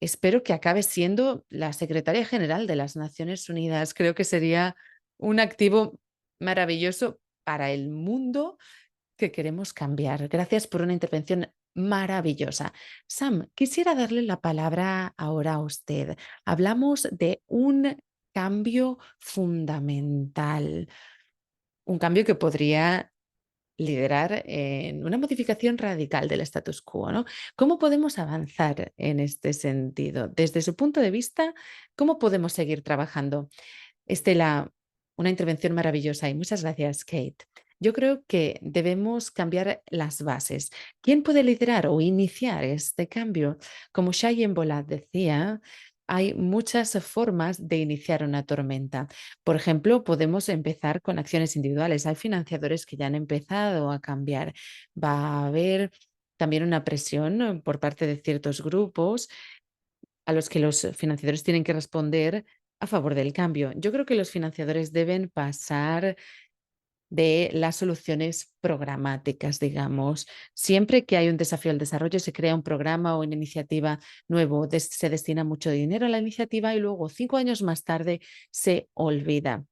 [SPEAKER 1] Espero que acabe siendo la secretaria general de las Naciones Unidas. Creo que sería un activo maravilloso para el mundo que queremos cambiar. Gracias por una intervención maravillosa. Sam, quisiera darle la palabra ahora a usted. Hablamos de un cambio fundamental, un cambio que podría liderar en una modificación radical del status quo, ¿no? ¿Cómo podemos avanzar en este sentido? Desde su punto de vista, ¿cómo podemos seguir trabajando? Estela, una intervención maravillosa y muchas gracias, Kate. Yo creo que debemos cambiar las bases. ¿Quién puede liderar o iniciar este cambio? Como Shayen Bolat decía, hay muchas formas de iniciar una tormenta. Por ejemplo, podemos empezar con acciones individuales. Hay financiadores que ya han empezado a cambiar. Va a haber también una presión por parte de ciertos grupos a los que los financiadores tienen que responder a favor del cambio. Yo creo que los financiadores deben pasar de las soluciones programáticas, digamos. Siempre que hay un desafío al desarrollo, se crea un programa o una iniciativa nuevo, se destina mucho dinero a la iniciativa y luego 5 años más tarde se olvida.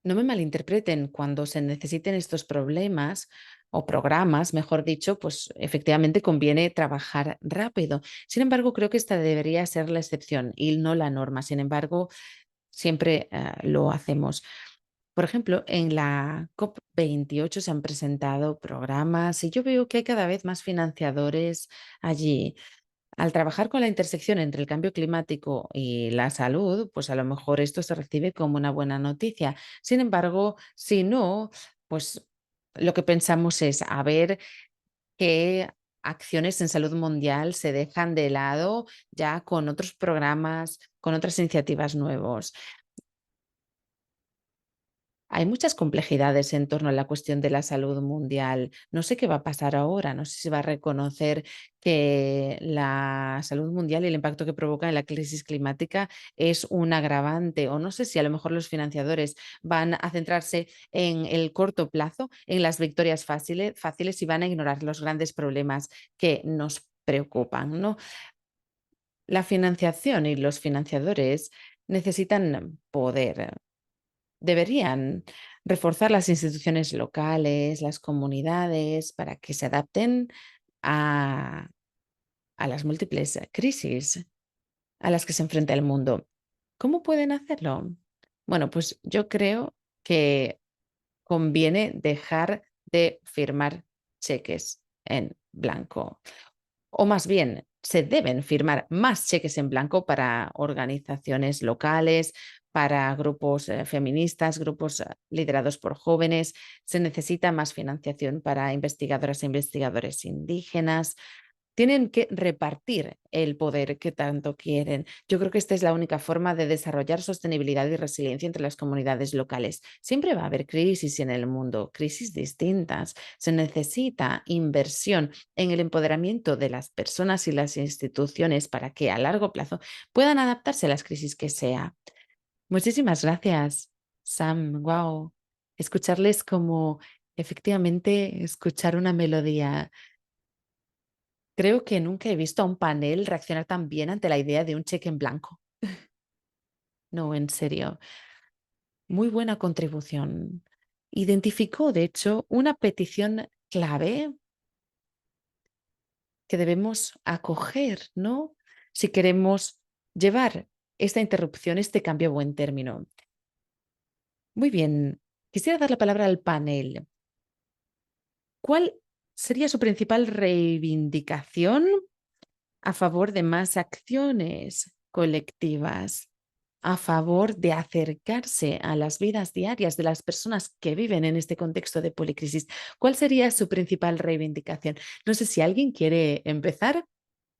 [SPEAKER 1] No me malinterpreten, cuando se necesiten estos problemas o programas, mejor dicho, pues efectivamente conviene trabajar rápido. Sin embargo, creo que esta debería ser la excepción y no la norma. Sin embargo, siempre lo hacemos. Por ejemplo, en la COP28 se han presentado programas y yo veo que hay cada vez más financiadores allí. Al trabajar con la intersección entre el cambio climático y la salud, pues a lo mejor esto se recibe como una buena noticia. Sin embargo, si no, pues lo que pensamos es a ver qué acciones en salud mundial se dejan de lado ya con otros programas, con otras iniciativas nuevos. Hay muchas complejidades en torno a la cuestión de la salud mundial. No sé qué va a pasar ahora, no sé si va a reconocer que la salud mundial y el impacto que provoca en la crisis climática es un agravante, o no sé si a lo mejor los financiadores van a centrarse en el corto plazo, en las victorias fáciles y van a ignorar los grandes problemas que nos preocupan, ¿no? La financiación y los financiadores necesitan poder. Deberían reforzar las instituciones locales, las comunidades, para que se adapten a, a las múltiples crisis a las que se enfrenta el mundo. ¿Cómo pueden hacerlo? Bueno, pues yo creo que conviene dejar de firmar cheques en blanco. O más bien, se deben firmar más cheques en blanco para organizaciones locales, para grupos feministas, grupos liderados por jóvenes. Se necesita más financiación para investigadoras e investigadores indígenas. Tienen que repartir el poder que tanto quieren. Yo creo que esta es la única forma de desarrollar sostenibilidad y resiliencia entre las comunidades locales. Siempre va a haber crisis en el mundo, crisis distintas. Se necesita inversión en el empoderamiento de las personas y las instituciones para que a largo plazo puedan adaptarse a las crisis que sea. Muchísimas gracias, Sam. Wow. Escucharles como efectivamente escuchar una melodía. Creo que nunca he visto a un panel reaccionar tan bien ante la idea de un cheque en blanco. No, en serio. Muy buena contribución. Identificó, de hecho, una petición clave que debemos acoger, ¿no? Si queremos llevar esta interrupción, este cambio a buen término. Muy bien. Quisiera dar la palabra al panel. ¿Cuál sería su principal reivindicación a favor de más acciones colectivas, a favor de acercarse a las vidas diarias de las personas que viven en este contexto de policrisis? ¿Cuál sería su principal reivindicación? No sé si alguien quiere empezar.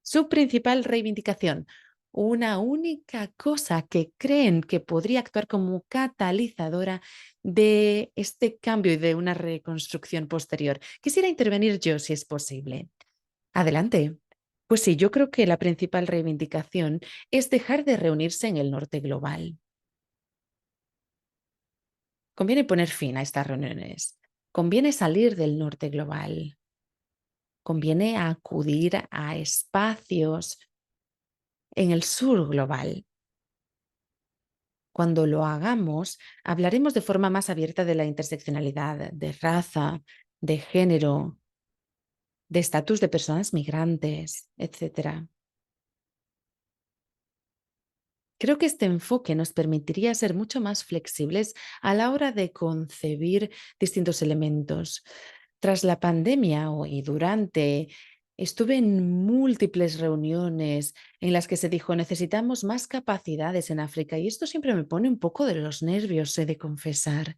[SPEAKER 1] Su principal reivindicación, una única cosa que creen que podría actuar como catalizadora de este cambio y de una reconstrucción posterior. Quisiera intervenir yo, si es posible. Adelante. Pues sí, yo creo que la principal reivindicación es dejar de reunirse en el norte global. Conviene poner fin a estas reuniones. Conviene salir del norte global. Conviene acudir a espacios en el sur global. Cuando lo hagamos, hablaremos de forma más abierta de la interseccionalidad, de raza, de género, de estatus de personas migrantes, etcétera. Creo que este enfoque nos permitiría ser mucho más flexibles a la hora de concebir distintos elementos. Tras la pandemia y durante, estuve en múltiples reuniones en las que se dijo necesitamos más capacidades en África y esto siempre me pone un poco de los nervios, he de confesar.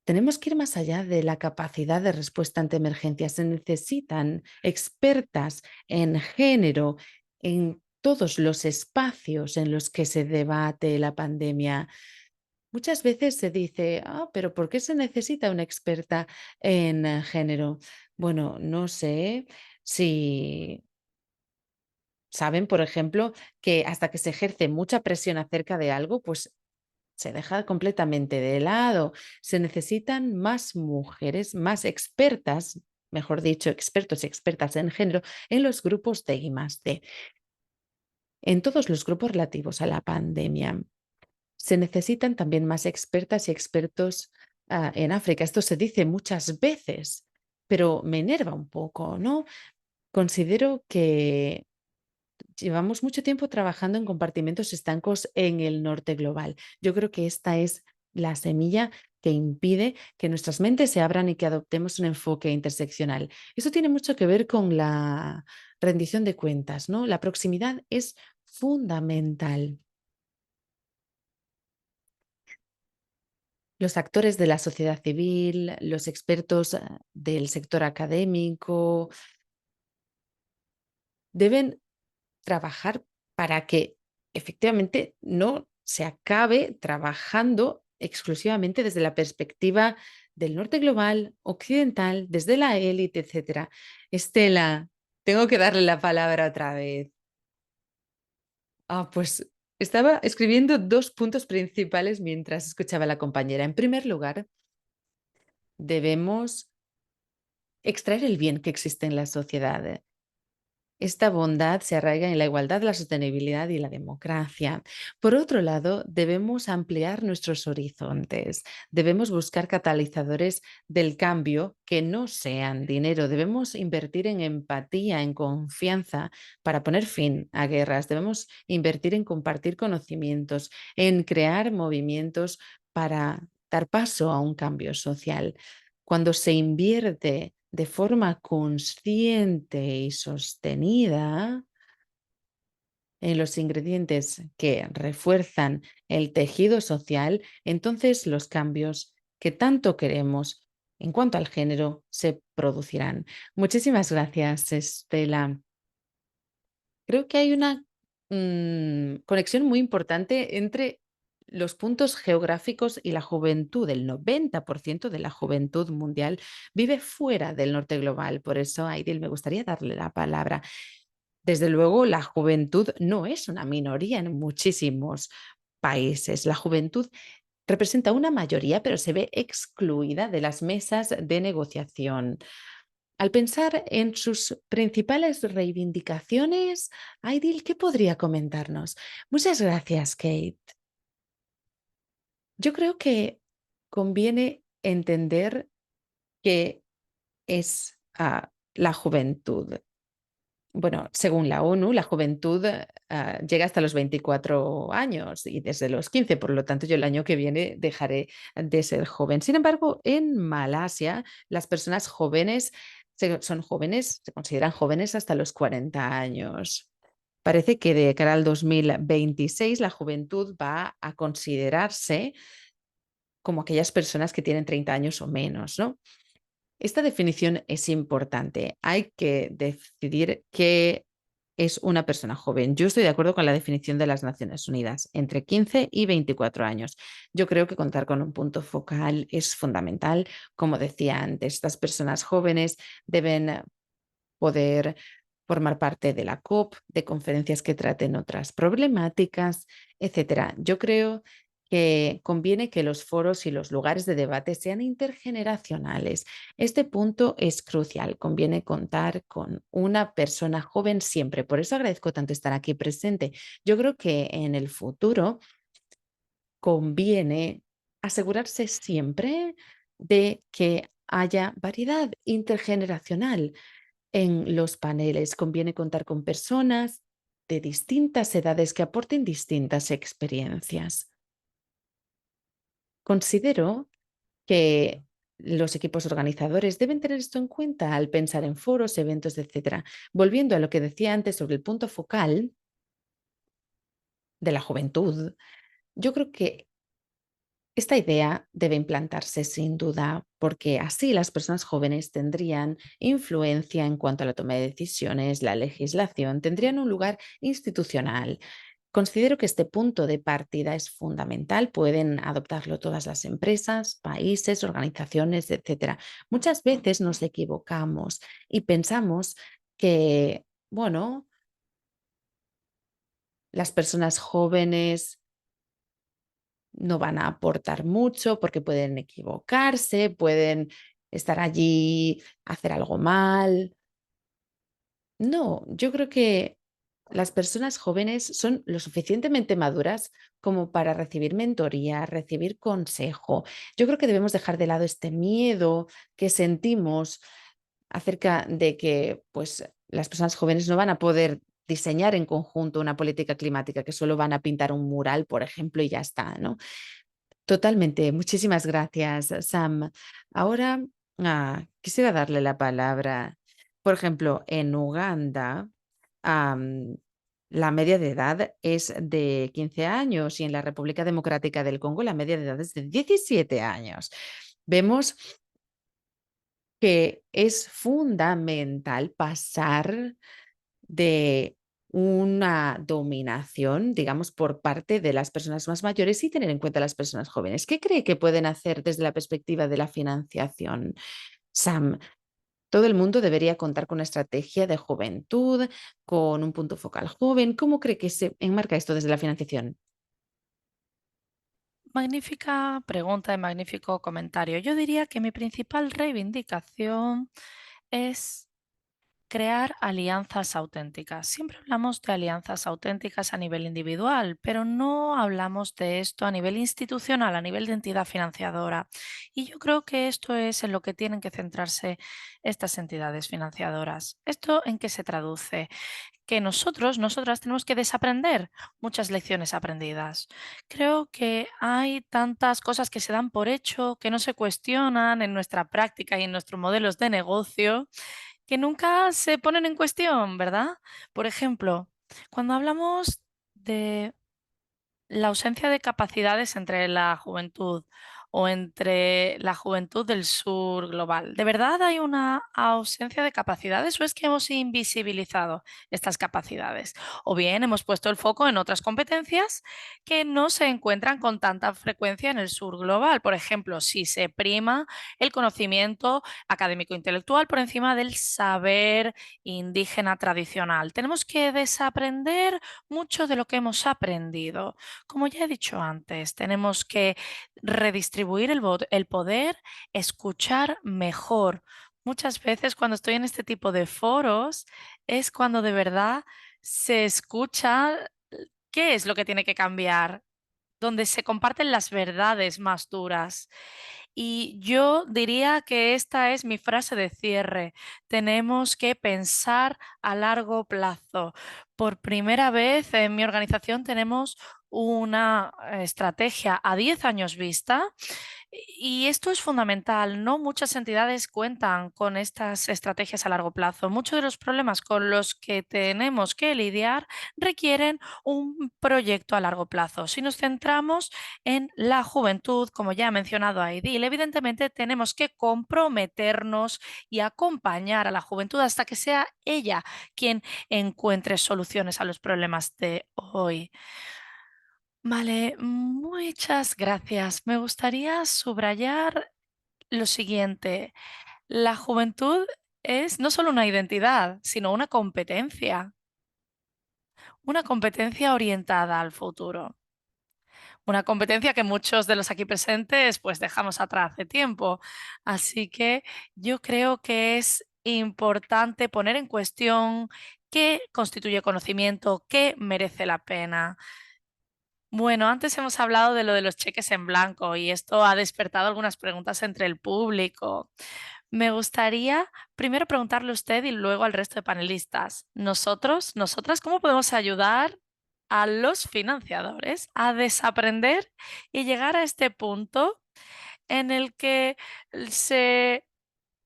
[SPEAKER 1] Tenemos que ir más allá de la capacidad de respuesta ante emergencias. Se necesitan expertas en género, en todos los espacios en los que se debate la pandemia. Muchas veces se dice, pero ¿por qué se necesita una experta en género? Bueno, no sé si saben, por ejemplo, que hasta que se ejerce mucha presión acerca de algo, pues se deja completamente de lado. Se necesitan más mujeres, más expertas, mejor dicho, expertos y expertas en género, en los grupos de I+D, en todos los grupos relativos a la pandemia. Se necesitan también más expertas y expertos en África. Esto se dice muchas veces, pero me enerva un poco, ¿no? Considero que llevamos mucho tiempo trabajando en compartimentos estancos en el norte global. Yo creo que esta es la semilla que impide que nuestras mentes se abran y que adoptemos un enfoque interseccional. Eso tiene mucho que ver con la rendición de cuentas, ¿no? La proximidad es fundamental. Los actores de la sociedad civil, los expertos del sector académico, deben trabajar para que efectivamente no se acabe trabajando exclusivamente desde la perspectiva del norte global, occidental, desde la élite, etcétera. Estela, tengo que darle la palabra otra vez. Pues estaba escribiendo dos puntos principales mientras escuchaba a la compañera. En primer lugar, debemos extraer el bien que existe en la sociedad. Esta bondad se arraiga en la igualdad, la sostenibilidad y la democracia. Por otro lado, debemos ampliar nuestros horizontes. Debemos buscar catalizadores del cambio que no sean dinero. Debemos invertir en empatía, en confianza para poner fin a guerras. Debemos invertir en compartir conocimientos, en crear movimientos para dar paso a un cambio social. Cuando se invierte de forma consciente y sostenida en los ingredientes que refuerzan el tejido social, entonces los cambios que tanto queremos en cuanto al género se producirán. Muchísimas gracias, Estela. Creo que hay una conexión muy importante entre los puntos geográficos y la juventud. El 90% de la juventud mundial vive fuera del norte global. Por eso, Aidil, me gustaría darle la palabra. Desde luego, la juventud no es una minoría en muchísimos países. La juventud representa una mayoría, pero se ve excluida de las mesas de negociación. Al pensar en sus principales reivindicaciones, Aidil, ¿qué podría comentarnos? Muchas gracias, Kate. Yo creo que conviene entender qué es la juventud. Bueno, según la ONU, la juventud llega hasta los 24 años y desde los 15, por lo tanto yo el año que viene dejaré de ser joven. Sin embargo, en Malasia, las personas jóvenes son jóvenes, se consideran jóvenes hasta los 40 años. Parece que de cara al 2026 la juventud va a considerarse como aquellas personas que tienen 30 años o menos, ¿no? Esta definición es importante. Hay que decidir qué es una persona joven. Yo estoy de acuerdo con la definición de las Naciones Unidas, entre 15 y 24 años. Yo creo que contar con un punto focal es fundamental. Como decía antes, estas personas jóvenes deben poder formar parte de la COP, de conferencias que traten otras problemáticas, etcétera. Yo creo que conviene que los foros y los lugares de debate sean intergeneracionales. Este punto es crucial. Conviene contar con una persona joven siempre. Por eso agradezco tanto estar aquí presente. Yo creo que en el futuro conviene asegurarse siempre de que haya variedad intergeneracional en los paneles. Conviene contar con personas de distintas edades que aporten distintas experiencias. Considero que los equipos organizadores deben tener esto en cuenta al pensar en foros, eventos, etcétera. Volviendo a lo que decía antes sobre el punto focal de la juventud, yo creo que Esta idea debe implantarse sin duda, porque así las personas jóvenes tendrían influencia en cuanto a la toma de decisiones, la legislación, tendrían un lugar institucional. Considero que este punto de partida es fundamental. Pueden adoptarlo todas las empresas, países, organizaciones, etcétera. Muchas veces nos equivocamos y pensamos que, bueno, las personas jóvenes no van a aportar mucho porque pueden equivocarse, pueden estar allí, hacer algo mal. No, yo creo que las personas jóvenes son lo suficientemente maduras como para recibir mentoría, recibir consejo. Yo creo que debemos dejar de lado este miedo que sentimos acerca de que, pues, las personas jóvenes no van a poder diseñar en conjunto una política climática, que solo van a pintar un mural, por ejemplo, y ya está, ¿no? Totalmente, muchísimas gracias, Sam. Ahora, quisiera darle la palabra. Por ejemplo, en Uganda, am, la media de edad es de 15 años y en la República Democrática del Congo la media de edad es de 17 años. Vemos que es fundamental pasar de una dominación, digamos, por parte de las personas más mayores y tener en cuenta a las personas jóvenes. ¿Qué cree que pueden hacer desde la perspectiva de la financiación? Sam, todo el mundo debería contar con una estrategia de juventud, con un punto focal joven. ¿Cómo cree que se enmarca esto desde la financiación?
[SPEAKER 2] Magnífica pregunta y magnífico comentario. Yo diría que mi principal reivindicación es crear alianzas auténticas. Siempre hablamos de alianzas auténticas a nivel individual, pero no hablamos de esto a nivel institucional, a nivel de entidad financiadora. Y yo creo que esto es en lo que tienen que centrarse estas entidades financiadoras. ¿Esto en qué se traduce? Que nosotras tenemos que desaprender muchas lecciones aprendidas. Creo que hay tantas cosas que se dan por hecho, que no se cuestionan en nuestra práctica y en nuestros modelos de negocio, que nunca se ponen en cuestión, ¿verdad? Por ejemplo, cuando hablamos de la ausencia de capacidades entre la juventud o entre la juventud del sur global. ¿De verdad hay una ausencia de capacidades o es que hemos invisibilizado estas capacidades? O bien hemos puesto el foco en otras competencias que no se encuentran con tanta frecuencia en el sur global. Por ejemplo, si se prima el conocimiento académico intelectual por encima del saber indígena tradicional. Tenemos que desaprender mucho de lo que hemos aprendido. Como ya he dicho antes, tenemos que redistribuir el poder, escuchar mejor. Muchas veces cuando estoy en este tipo de foros es cuando de verdad se escucha qué es lo que tiene que cambiar, donde se comparten las verdades más duras. Y yo diría que esta es mi frase de cierre. Tenemos que pensar a largo plazo. Por primera vez en mi organización tenemos una estrategia a 10 años vista y esto es fundamental. No muchas entidades cuentan con estas estrategias a largo plazo. Muchos de los problemas con los que tenemos que lidiar requieren un proyecto a largo plazo. Si nos centramos en la juventud, como ya ha mencionado Aidil, evidentemente tenemos que comprometernos y acompañar a la juventud hasta que sea ella quien encuentre soluciones a los problemas de hoy. Vale, muchas gracias. Me gustaría subrayar lo siguiente. La juventud es no solo una identidad, sino una competencia orientada al futuro. Una competencia que muchos de los aquí presentes pues dejamos atrás hace tiempo. Así que yo creo que es importante poner en cuestión qué constituye conocimiento, qué merece la pena. Bueno, antes hemos hablado de lo de los cheques en blanco y esto ha despertado algunas preguntas entre el público. Me gustaría primero preguntarle a usted y luego al resto de panelistas. Nosotras, ¿cómo podemos ayudar a los financiadores a desaprender y llegar a este punto en el que se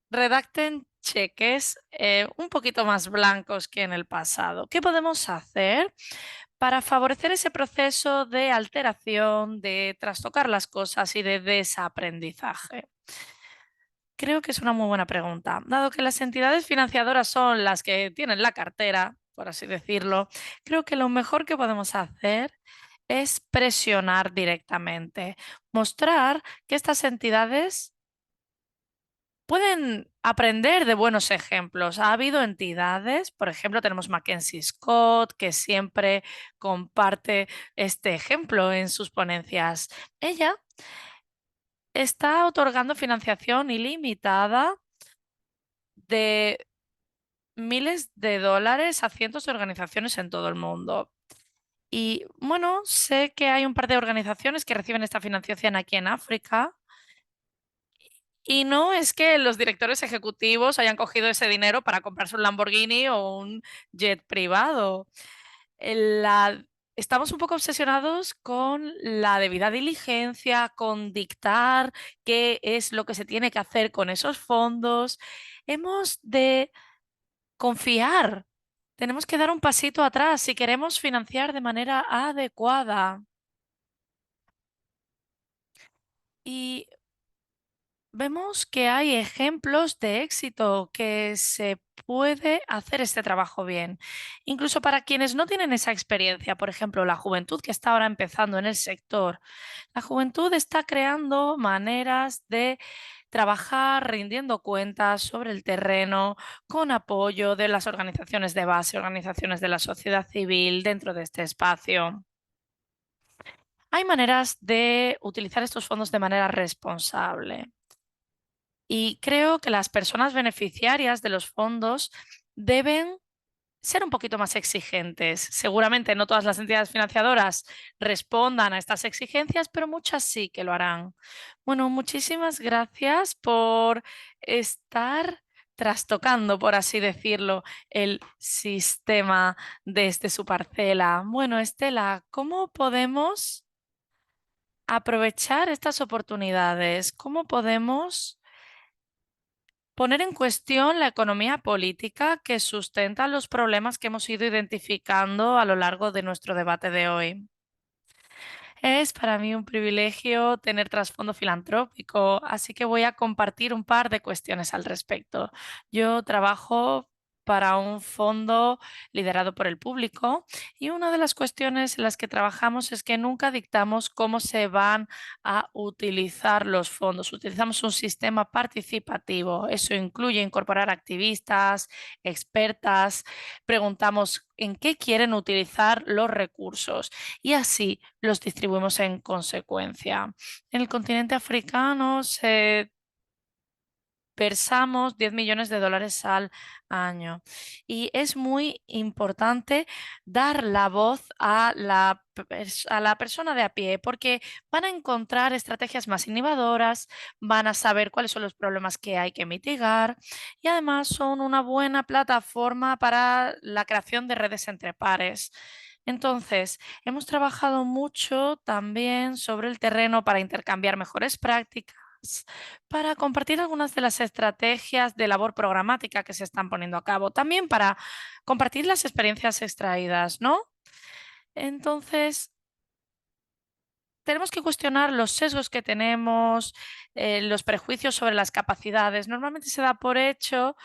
[SPEAKER 2] redacten cheques un poquito más blancos que en el pasado? ¿Qué podemos hacer para favorecer ese proceso de alteración, de trastocar las cosas y de desaprendizaje? Creo que es una muy buena pregunta. Dado que las entidades financiadoras son las que tienen la cartera, por así decirlo, creo que lo mejor que podemos hacer es presionar directamente, mostrar que estas entidades pueden aprender de buenos ejemplos. Ha habido entidades, por ejemplo, tenemos Mackenzie Scott, que siempre comparte este ejemplo en sus ponencias. Ella está otorgando financiación ilimitada de miles de dólares a cientos de organizaciones en todo el mundo. Y bueno, sé que hay un par de organizaciones que reciben esta financiación aquí en África. Y no es que los directores ejecutivos hayan cogido ese dinero para comprarse un Lamborghini o un jet privado. Estamos un poco obsesionados con la debida diligencia, con dictar qué es lo que se tiene que hacer con esos fondos. Hemos de confiar. Tenemos que dar un pasito atrás si queremos financiar de manera adecuada. Y vemos que hay ejemplos de éxito, que se puede hacer este trabajo bien. Incluso para quienes no tienen esa experiencia, por ejemplo, la juventud que está ahora empezando en el sector, la juventud está creando maneras de trabajar rindiendo cuentas sobre el terreno con apoyo de las organizaciones de base, organizaciones de la sociedad civil dentro de este espacio. Hay maneras de utilizar estos fondos de manera responsable. Y creo que las personas beneficiarias de los fondos deben ser un poquito más exigentes. Seguramente no todas las entidades financiadoras respondan a estas exigencias, pero muchas sí que lo harán. Bueno, muchísimas gracias por estar trastocando, por así decirlo, el sistema desde su parcela. Bueno, Estela, ¿cómo podemos aprovechar estas oportunidades? ¿Cómo podemos poner en cuestión la economía política que sustenta los problemas que hemos ido identificando a lo largo de nuestro debate de hoy? Es para mí un privilegio tener trasfondo filantrópico, así que voy a compartir un par de cuestiones al respecto. Yo trabajo para un fondo liderado por el público y una de las cuestiones en las que trabajamos es que nunca dictamos cómo se van a utilizar los fondos. Utilizamos un sistema participativo. Eso incluye incorporar activistas, expertas, preguntamos en qué quieren utilizar los recursos y así los distribuimos en consecuencia. En el continente africano se versamos 10 millones de dólares al año y es muy importante dar la voz a a la persona de a pie porque van a encontrar estrategias más innovadoras, van a saber cuáles son los problemas que hay que mitigar y además son una buena plataforma para la creación de redes entre pares. Entonces, hemos trabajado mucho también sobre el terreno para intercambiar mejores prácticas, para compartir algunas de las estrategias de labor programática que se están poniendo a cabo, también para compartir las experiencias extraídas, ¿no? Entonces, tenemos que cuestionar los sesgos que tenemos, los prejuicios sobre las capacidades. Normalmente se da por hecho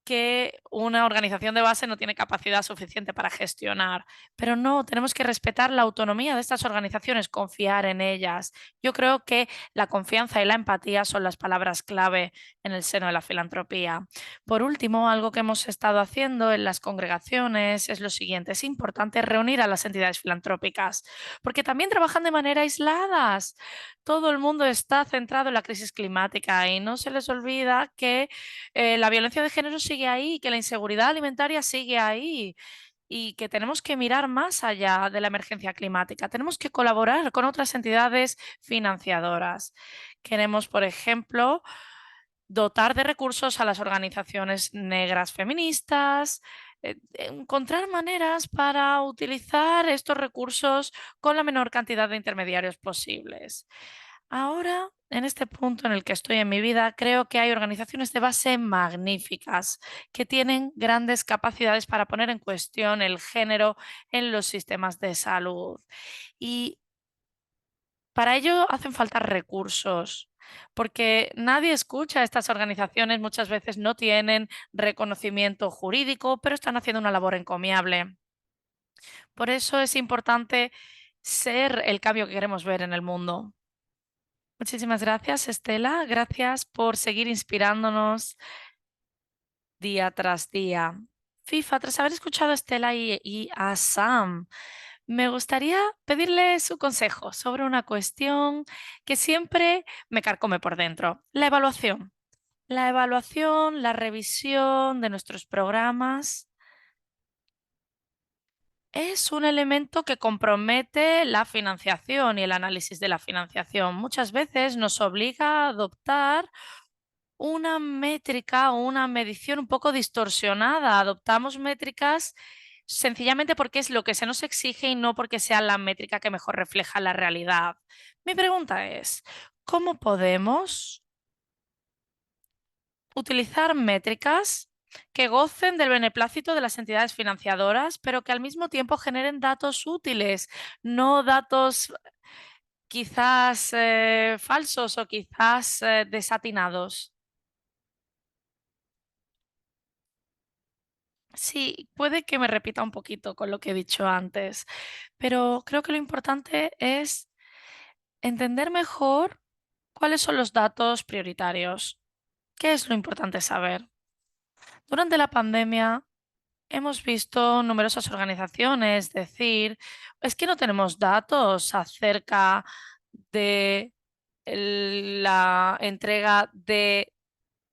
[SPEAKER 2] que una organización de base no tiene capacidad suficiente para gestionar. Pero no, tenemos que respetar la autonomía de estas organizaciones, confiar en ellas. Yo creo que la confianza y la empatía son las palabras clave en el seno de la filantropía. Por último, algo que hemos estado haciendo en las congregaciones es lo siguiente. Es importante reunir a las entidades filantrópicas porque también trabajan de manera aisladas. Todo el mundo está centrado en la crisis climática y no se les olvida que la violencia de género sigue ahí, que la inseguridad alimentaria sigue ahí y que tenemos que mirar más allá de la emergencia climática. Tenemos que colaborar con otras entidades financiadoras. Queremos, por ejemplo, dotar de recursos a las organizaciones negras feministas, encontrar maneras para utilizar estos recursos con la menor cantidad de intermediarios posibles. Ahora, en este punto en el que estoy en mi vida, creo que hay organizaciones de base magníficas que tienen grandes capacidades para poner en cuestión el género en los sistemas de salud. Y para ello hacen falta recursos, porque nadie escucha a estas organizaciones, muchas veces no tienen reconocimiento jurídico, pero están haciendo una labor encomiable. Por eso es importante ser el cambio que queremos ver en el mundo. Muchísimas gracias, Estela. Gracias por seguir inspirándonos día tras día. FIFA, tras haber escuchado a Estela y a Sam, me gustaría pedirle su consejo sobre una cuestión que siempre me carcome por dentro, la evaluación. La evaluación, la revisión de nuestros programas es un elemento que compromete la financiación y el análisis de la financiación. Muchas veces nos obliga a adoptar una métrica o una medición un poco distorsionada. Adoptamos métricas sencillamente porque es lo que se nos exige y no porque sea la métrica que mejor refleja la realidad. Mi pregunta es, ¿cómo podemos utilizar métricas que gocen del beneplácito de las entidades financiadoras, pero que al mismo tiempo generen datos útiles, no datos quizás falsos o quizás desatinados? Sí, puede que me repita un poquito con lo que he dicho antes, pero creo que lo importante es entender mejor cuáles son los datos prioritarios. ¿Qué es lo importante saber? Durante la pandemia hemos visto numerosas organizaciones decir, es que no tenemos datos acerca de la entrega de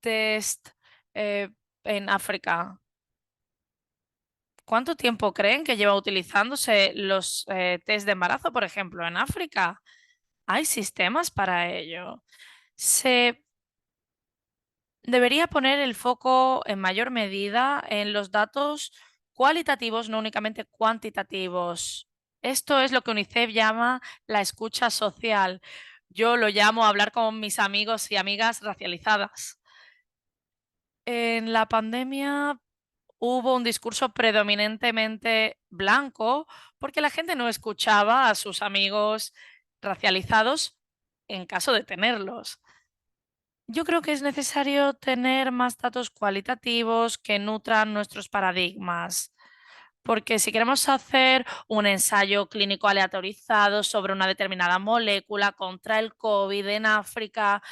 [SPEAKER 2] test eh, en África. ¿Cuánto tiempo creen que lleva utilizándose los test de embarazo, por ejemplo, en África? Hay sistemas para ello. Se debería poner el foco en mayor medida en los datos cualitativos, no únicamente cuantitativos. Esto es lo que UNICEF llama la escucha social. Yo lo llamo hablar con mis amigos y amigas racializadas. En la pandemia hubo un discurso predominantemente blanco porque la gente no escuchaba a sus amigos racializados en caso de tenerlos. Yo creo que es necesario tener más datos cualitativos que nutran nuestros paradigmas, porque si queremos hacer un ensayo clínico aleatorizado sobre una determinada molécula contra el COVID en África,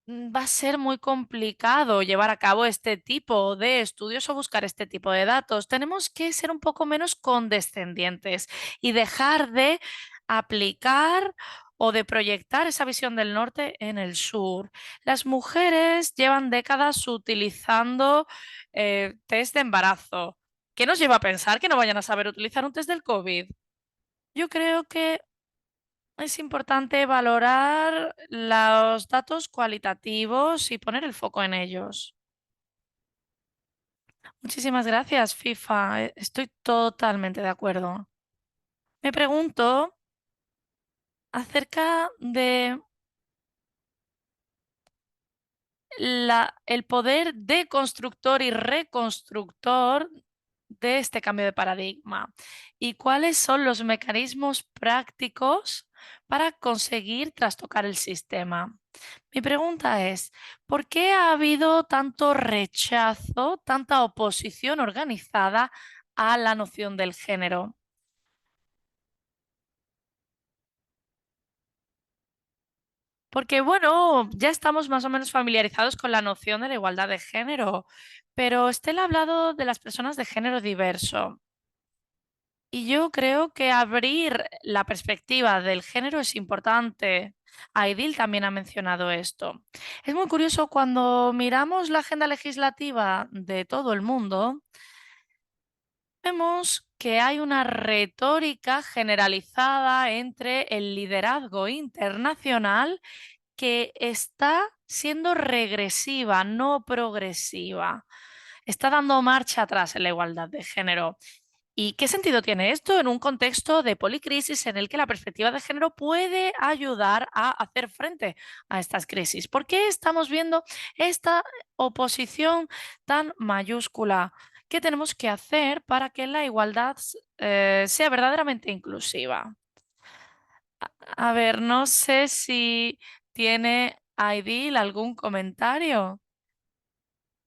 [SPEAKER 2] va a ser muy complicado llevar a cabo este tipo de estudios o buscar este tipo de datos. Tenemos que ser un poco menos condescendientes y dejar de aplicar o de proyectar esa visión del norte en el sur. Las mujeres llevan décadas utilizando test de embarazo. ¿Qué nos lleva a pensar que no vayan a saber utilizar un test del COVID? Yo creo que es importante valorar los datos cualitativos y poner el foco en ellos. Muchísimas gracias, FIFA. Estoy totalmente de acuerdo. Me pregunto acerca de el poder de constructor y reconstructor de este cambio de paradigma y cuáles son los mecanismos prácticos para conseguir trastocar el sistema. Mi pregunta es, ¿por qué ha habido tanto rechazo, tanta oposición organizada a la noción del género? Porque, bueno, ya estamos más o menos familiarizados con la noción de la igualdad de género, pero Estela ha hablado de las personas de género diverso. Y yo creo que abrir la perspectiva del género es importante. Aidil también ha mencionado esto. Es muy curioso cuando miramos la agenda legislativa de todo el mundo, vemos que hay una retórica generalizada entre el liderazgo internacional que está siendo regresiva, no progresiva. Está dando marcha atrás en la igualdad de género. ¿Y qué sentido tiene esto en un contexto de policrisis en el que la perspectiva de género puede ayudar a hacer frente a estas crisis? ¿Por qué estamos viendo esta oposición tan mayúscula? ¿Qué tenemos que hacer para que la igualdad sea verdaderamente inclusiva? A ver, no sé si tiene Aidil algún comentario,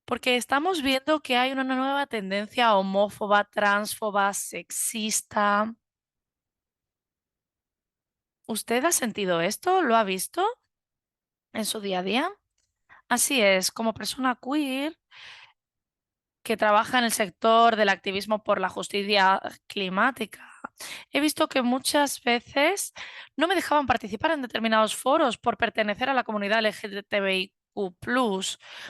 [SPEAKER 2] porque estamos viendo que hay una nueva tendencia homófoba, transfoba, sexista. ¿Usted ha sentido esto? ¿Lo ha visto en su día a día? Así es, como persona queer que trabaja en el sector del activismo por la justicia climática, he visto que muchas veces no me dejaban participar en determinados foros por pertenecer a la comunidad LGTBIQ+.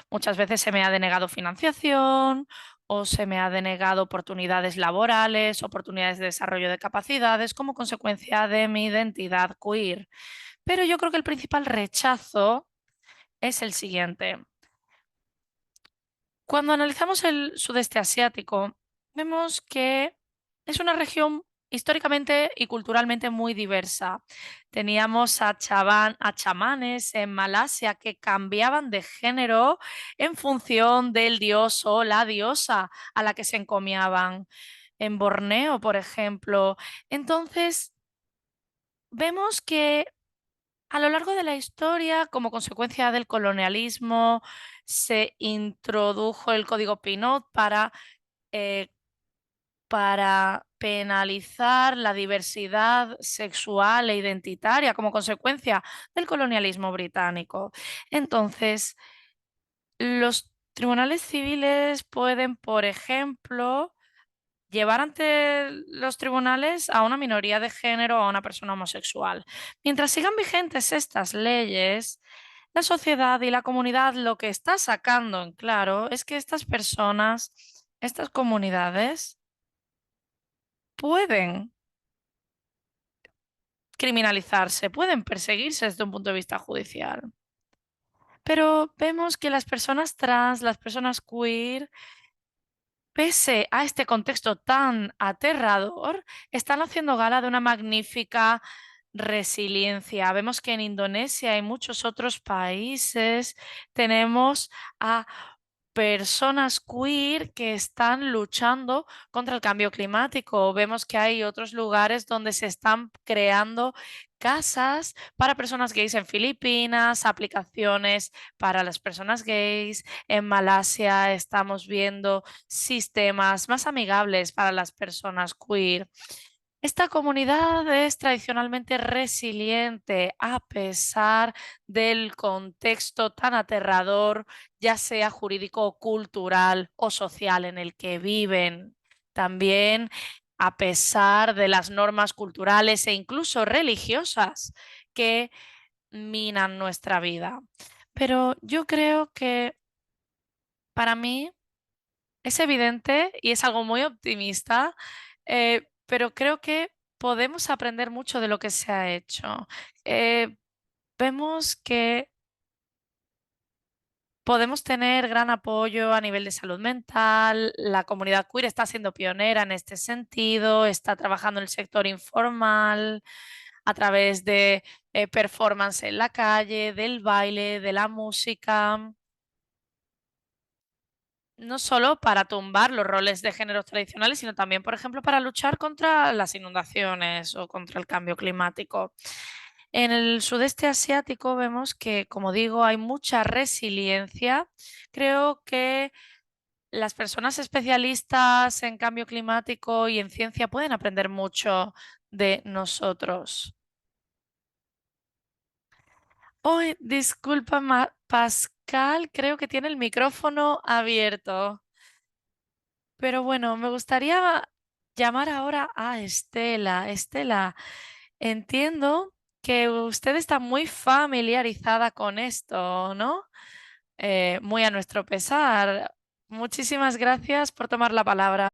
[SPEAKER 2] Muchas veces se me ha denegado financiación o se me ha denegado oportunidades laborales, oportunidades de desarrollo de capacidades como consecuencia de mi identidad queer. Pero yo creo que el principal rechazo es el siguiente. Cuando analizamos el sudeste asiático, vemos que es una región históricamente y culturalmente muy diversa. Teníamos a chamanes en Malasia que cambiaban de género en función del dios o la diosa a la que se encomiaban. En Borneo, por ejemplo. Entonces, vemos que a lo largo de la historia, como consecuencia del colonialismo, se introdujo el Código Pinot eh, para penalizar la diversidad sexual e identitaria como consecuencia del colonialismo británico. Entonces, los tribunales civiles pueden, por ejemplo, llevar ante los tribunales a una minoría de género o a una persona homosexual. Mientras sigan vigentes estas leyes, la sociedad y la comunidad lo que está sacando en claro es que estas personas, estas comunidades, pueden criminalizarse, pueden perseguirse desde un punto de vista judicial. Pero vemos que las personas trans, las personas queer, pese a este contexto tan aterrador, están haciendo gala de una magnífica resiliencia. Vemos que en Indonesia y muchos otros países tenemos a personas queer que están luchando contra el cambio climático. Vemos que hay otros lugares donde se están creando casas para personas gays en Filipinas, aplicaciones para las personas gays. En Malasia estamos viendo sistemas más amigables para las personas queer. Esta comunidad es tradicionalmente resiliente a pesar del contexto tan aterrador, ya sea jurídico, cultural o social en el que viven. También a pesar de las normas culturales e incluso religiosas que minan nuestra vida. Pero yo creo que para mí es evidente y es algo muy optimista, pero creo que podemos aprender mucho de lo que se ha hecho. Eh, Vemos que podemos tener gran apoyo a nivel de salud mental, la comunidad queer está siendo pionera en este sentido, está trabajando en el sector informal a través de performance en la calle, del baile, de la música. No solo para tumbar los roles de géneros tradicionales, sino también, por ejemplo, para luchar contra las inundaciones o contra el cambio climático. En el sudeste asiático vemos que, como digo, hay mucha resiliencia. Creo que las personas especialistas en cambio climático y en ciencia pueden aprender mucho de nosotros. Oh, disculpa, Pascal, creo que tiene el micrófono abierto. Pero bueno, me gustaría llamar ahora a Estela. Estela, entiendo que usted está muy familiarizada con esto, ¿no? Muy a nuestro pesar. Muchísimas gracias por tomar la palabra.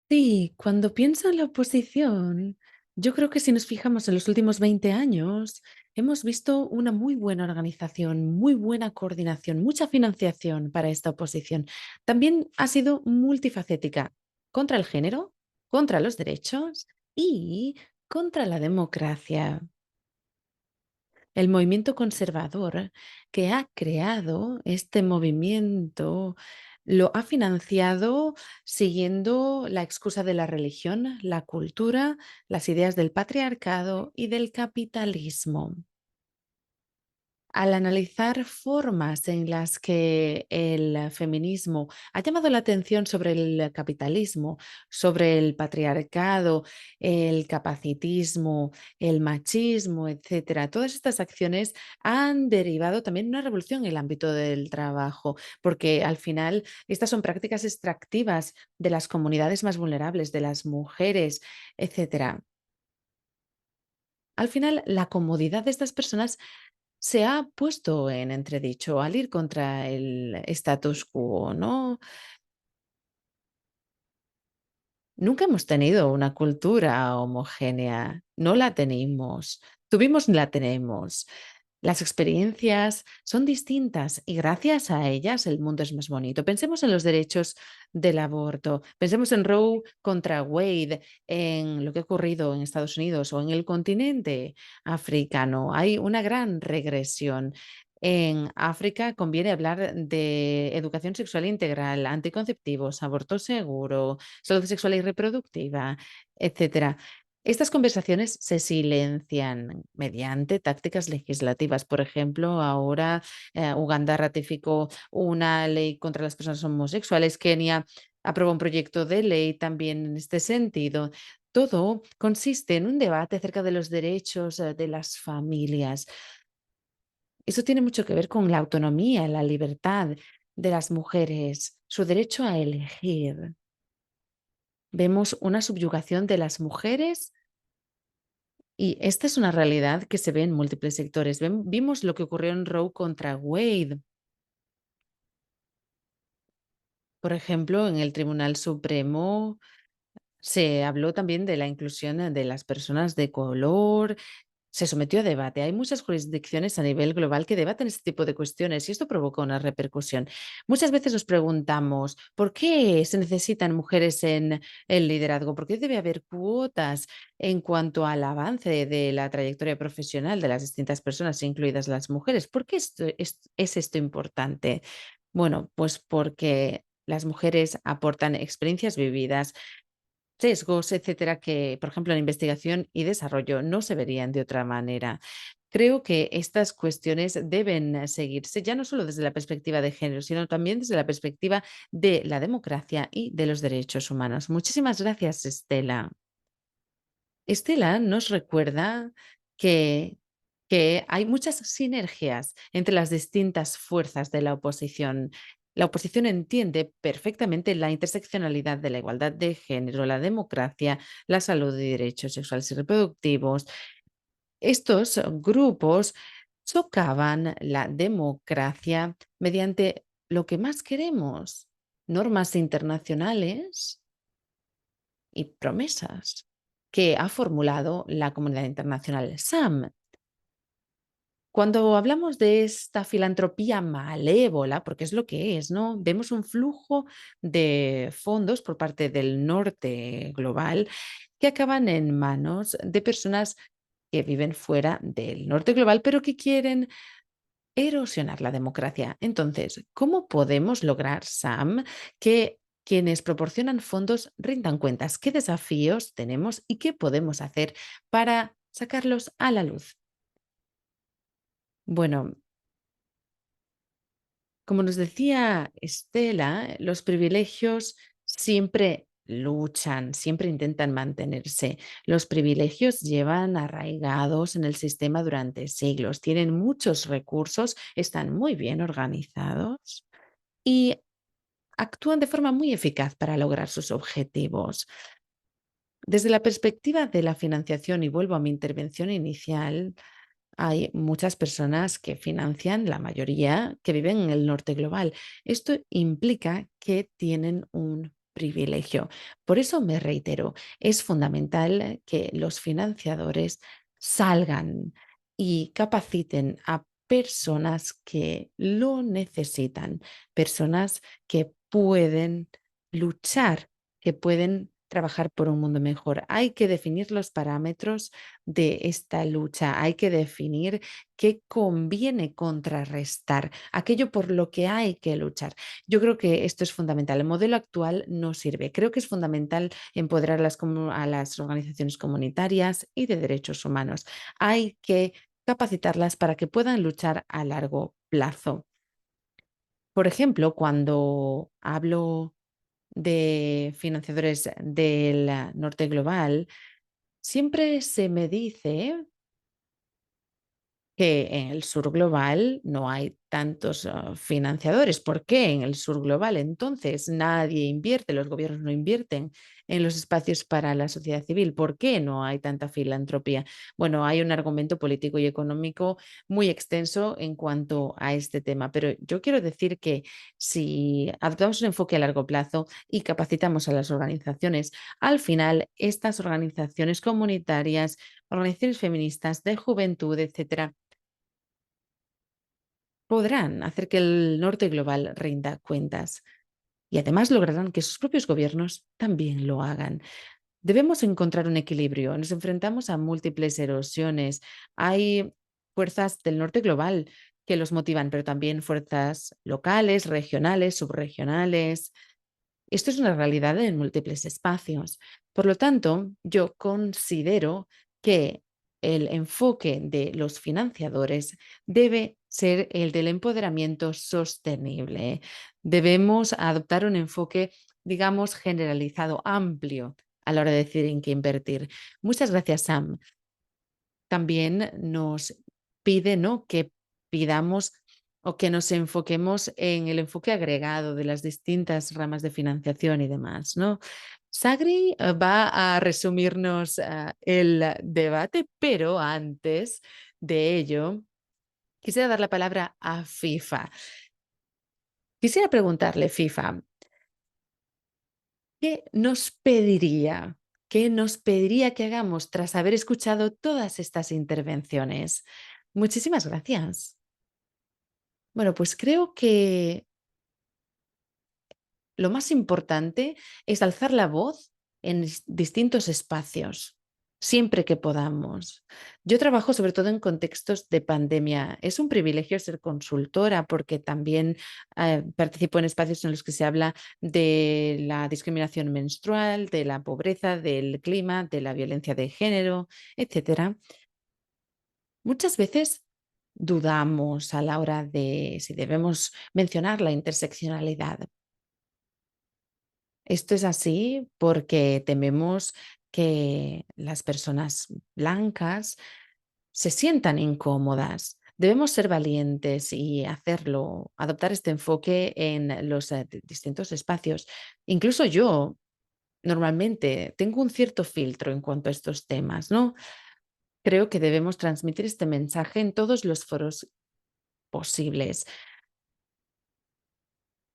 [SPEAKER 1] Sí, cuando pienso en la oposición, Yo creo que si nos fijamos en los últimos 20 años, hemos visto una muy buena organización, muy buena coordinación, mucha financiación para esta oposición. También ha sido multifacética contra el género, contra los derechos y contra la democracia. El movimiento conservador que ha creado este movimiento lo ha financiado siguiendo la excusa de la religión, la cultura, las ideas del patriarcado y del capitalismo. Al analizar formas en las que el feminismo ha llamado la atención sobre el capitalismo, sobre el patriarcado, el capacitismo, el machismo, etcétera, todas estas acciones han derivado también en una revolución en el ámbito del trabajo, porque al final estas son prácticas extractivas de las comunidades más vulnerables, de las mujeres, etcétera. Al final, la comodidad de estas personas se ha puesto en entredicho al ir contra el status quo, ¿no? Nunca hemos tenido una cultura homogénea, no la tenemos, tuvimos ni la tenemos. Las experiencias son distintas y gracias a ellas el mundo es más bonito. Pensemos en los derechos del aborto, pensemos en Roe contra Wade, en lo que ha ocurrido en Estados Unidos o en el continente africano. Hay una gran regresión. En África conviene hablar de educación sexual integral, anticonceptivos, aborto seguro, salud sexual y reproductiva, etcétera. Estas conversaciones se silencian mediante tácticas legislativas. Por ejemplo, ahora Uganda ratificó una ley contra las personas homosexuales. Kenia aprobó un proyecto de ley también en este sentido. Todo consiste en un debate acerca de los derechos de las familias. Eso tiene mucho que ver con la autonomía, la libertad de las mujeres, su derecho a elegir. Vemos una subyugación de las mujeres y esta es una realidad que se ve en múltiples sectores. Vimos lo que ocurrió en Roe contra Wade. Por ejemplo, en el Tribunal Supremo se habló también de la inclusión de las personas de color. Se sometió a debate. Hay muchas jurisdicciones a nivel global que debaten este tipo de cuestiones y esto provoca una repercusión. Muchas veces nos preguntamos, ¿por qué se necesitan mujeres en el liderazgo? ¿Por qué debe haber cuotas en cuanto al avance de la trayectoria profesional de las distintas personas, incluidas las mujeres? ¿Por qué es esto importante? Bueno, pues porque las mujeres aportan experiencias vividas, sesgos, etcétera, que, por ejemplo, en investigación y desarrollo no se verían de otra manera. Creo que estas cuestiones deben seguirse ya no solo desde la perspectiva de género, sino también desde la perspectiva de la democracia y de los derechos humanos. Muchísimas gracias, Estela. Estela nos recuerda que, que hay muchas sinergias entre las distintas fuerzas de la oposición. La oposición entiende perfectamente la interseccionalidad de la igualdad de género, la democracia, la salud y derechos sexuales y reproductivos. Estos grupos socavan la democracia mediante lo que más queremos, normas internacionales y promesas que ha formulado la comunidad internacional. Sam, cuando hablamos de esta filantropía malévola, porque es lo que es, ¿no? Vemos un flujo de fondos por parte del norte global que acaban en manos de personas que viven fuera del norte global, pero que quieren erosionar la democracia. Entonces, ¿cómo podemos lograr, Sam, que quienes proporcionan fondos rindan cuentas? ¿Qué desafíos tenemos y qué podemos hacer para sacarlos a la luz? Bueno, como nos decía Estela, los privilegios siempre luchan, siempre intentan mantenerse. Los privilegios llevan arraigados en el sistema durante siglos, tienen muchos recursos, están muy bien organizados y actúan de forma muy eficaz para lograr sus objetivos. Desde la perspectiva de la financiación, y vuelvo a mi intervención inicial, hay muchas personas que financian, la mayoría, que viven en el norte global. Esto implica que tienen un privilegio. Por eso me reitero, es fundamental que los financiadores salgan y capaciten a personas que lo necesitan, personas que pueden luchar, que pueden trabajar por un mundo mejor. Hay que definir los parámetros de esta lucha, hay que definir qué conviene contrarrestar, aquello por lo que hay que luchar. Yo creo que esto es fundamental. El modelo actual no sirve. Creo que es fundamental empoderar a las organizaciones comunitarias y de derechos humanos. Hay que capacitarlas para que puedan luchar a largo plazo. Por ejemplo, cuando hablo de financiadores del norte global, siempre se me dice que en el sur global no hay tantos financiadores. ¿Por qué en el sur global entonces nadie invierte, los gobiernos no invierten en los espacios para la sociedad civil? ¿Por qué no hay tanta filantropía? Bueno, hay un argumento político y económico muy extenso en cuanto a este tema, pero yo quiero decir que si adoptamos un enfoque a largo plazo y capacitamos a las organizaciones, al final estas organizaciones comunitarias, organizaciones feministas de juventud, etcétera, podrán hacer que el norte global rinda cuentas y además lograrán que sus propios gobiernos también lo hagan. Debemos encontrar un equilibrio. Nos enfrentamos a múltiples erosiones. Hay fuerzas del norte global que los motivan, pero también fuerzas locales, regionales, subregionales. Esto es una realidad en múltiples espacios. Por lo tanto, yo considero que el enfoque de los financiadores debe ser el del empoderamiento sostenible. Debemos adoptar un enfoque, digamos, generalizado, amplio a la hora de decidir en qué invertir. Muchas gracias, Sam. También nos pide, ¿no?, que pidamos o que nos enfoquemos en el enfoque agregado de las distintas ramas de financiación y demás, ¿no? Sagri va a resumirnos el debate, pero antes de ello, quisiera dar la palabra a FIFA. Quisiera preguntarle, FIFA, ¿qué nos pediría? ¿Qué nos pediría que hagamos tras haber escuchado todas estas intervenciones? Muchísimas gracias. Bueno, pues creo que lo más importante es alzar la voz en distintos espacios, siempre que podamos. Yo trabajo sobre todo en contextos de pandemia. Es un privilegio ser consultora porque también participo en espacios en los que se habla de la discriminación menstrual, de la pobreza, del clima, de la violencia de género, etcétera. Muchas veces dudamos a la hora de si debemos mencionar la interseccionalidad. Esto es así porque tememos que las personas blancas se sientan incómodas. Debemos ser valientes y hacerlo, adoptar este enfoque en los distintos espacios. Incluso yo normalmente tengo un cierto filtro en cuanto a estos temas, ¿no? Creo que debemos transmitir este mensaje en todos los foros posibles.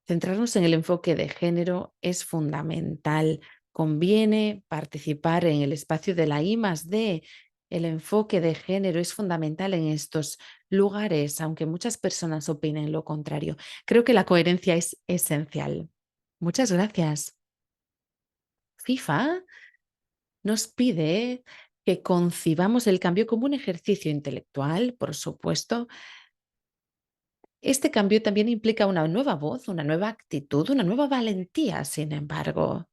[SPEAKER 1] Centrarnos en el enfoque de género es fundamental. Conviene participar en el espacio de la I+D. El enfoque de género es fundamental en estos lugares, aunque muchas personas opinen lo contrario. Creo que la coherencia es esencial. Muchas gracias. FIFA nos pide que concibamos el cambio como un ejercicio intelectual, por supuesto. Este cambio también implica una nueva voz, una nueva actitud, una nueva valentía, sin embargo.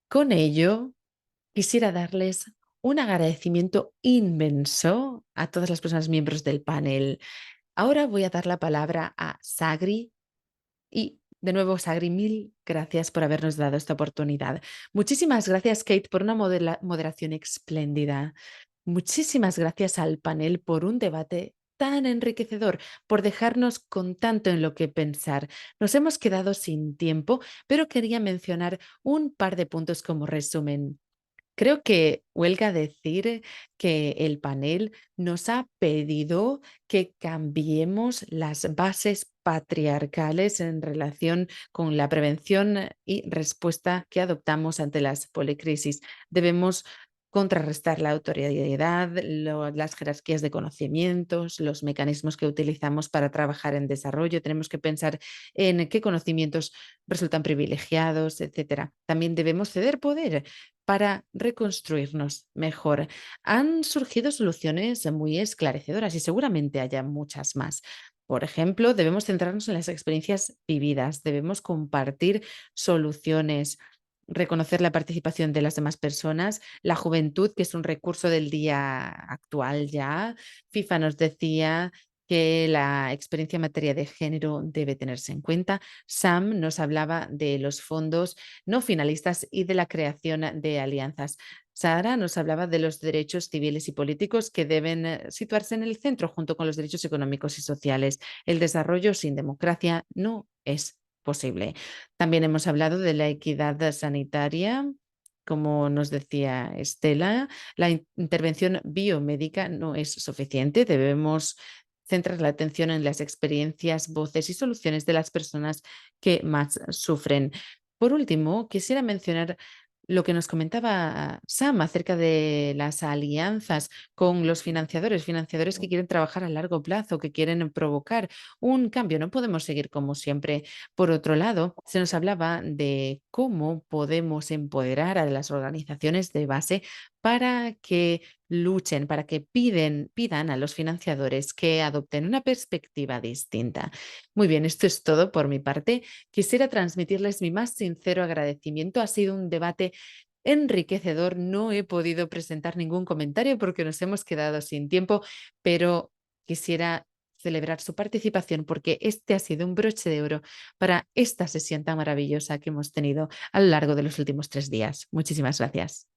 [SPEAKER 1] Con ello, quisiera darles un agradecimiento inmenso a todas las personas miembros del panel. Ahora voy a dar la palabra a Sagri y de nuevo, Sagri, mil gracias por habernos dado esta oportunidad. Muchísimas gracias, Kate, por una moderación espléndida. Muchísimas gracias al panel por un debate tan enriquecedor, por dejarnos con tanto en lo que pensar. Nos hemos quedado sin tiempo, pero quería mencionar un par de puntos como resumen. Creo que huelga decir que el panel nos ha pedido que cambiemos las bases patriarcales en relación con la prevención y respuesta que adoptamos ante las policrisis. Debemos contrarrestar la autoridad, las jerarquías de conocimientos, los mecanismos que utilizamos para trabajar en desarrollo. Tenemos que pensar en qué conocimientos resultan privilegiados, etcétera. También debemos ceder poder para reconstruirnos mejor. Han surgido soluciones muy esclarecedoras y seguramente haya muchas más. Por ejemplo, debemos centrarnos en las experiencias vividas, debemos compartir soluciones, reconocer la participación de las demás personas, la juventud, que es un recurso del día actual ya. FIFA nos decía que la experiencia en materia de género debe tenerse en cuenta. Sam nos hablaba de los fondos no finalistas y de la creación de alianzas. Sara nos hablaba de los derechos civiles y políticos que deben situarse en el centro junto con los derechos económicos y sociales. El desarrollo sin democracia no es posible. También hemos hablado de la equidad sanitaria. Como nos decía Estela, la intervención biomédica no es suficiente. Debemos centrar la atención en las experiencias, voces y soluciones de las personas que más sufren. Por último, quisiera mencionar lo que nos comentaba Sam acerca de las alianzas con los financiadores, financiadores que quieren trabajar a largo plazo, que quieren provocar un cambio. No podemos seguir como siempre. Por otro lado, se nos hablaba de cómo podemos empoderar a las organizaciones de base para que luchen, para que pidan a los financiadores que adopten una perspectiva distinta. Muy bien, esto es todo por mi parte. Quisiera transmitirles mi más sincero agradecimiento. Ha sido un debate enriquecedor. No he podido presentar ningún comentario porque nos hemos quedado sin tiempo, pero quisiera celebrar su participación porque este ha sido un broche de oro para esta sesión tan maravillosa que hemos tenido a lo largo de los últimos 3 días. Muchísimas gracias.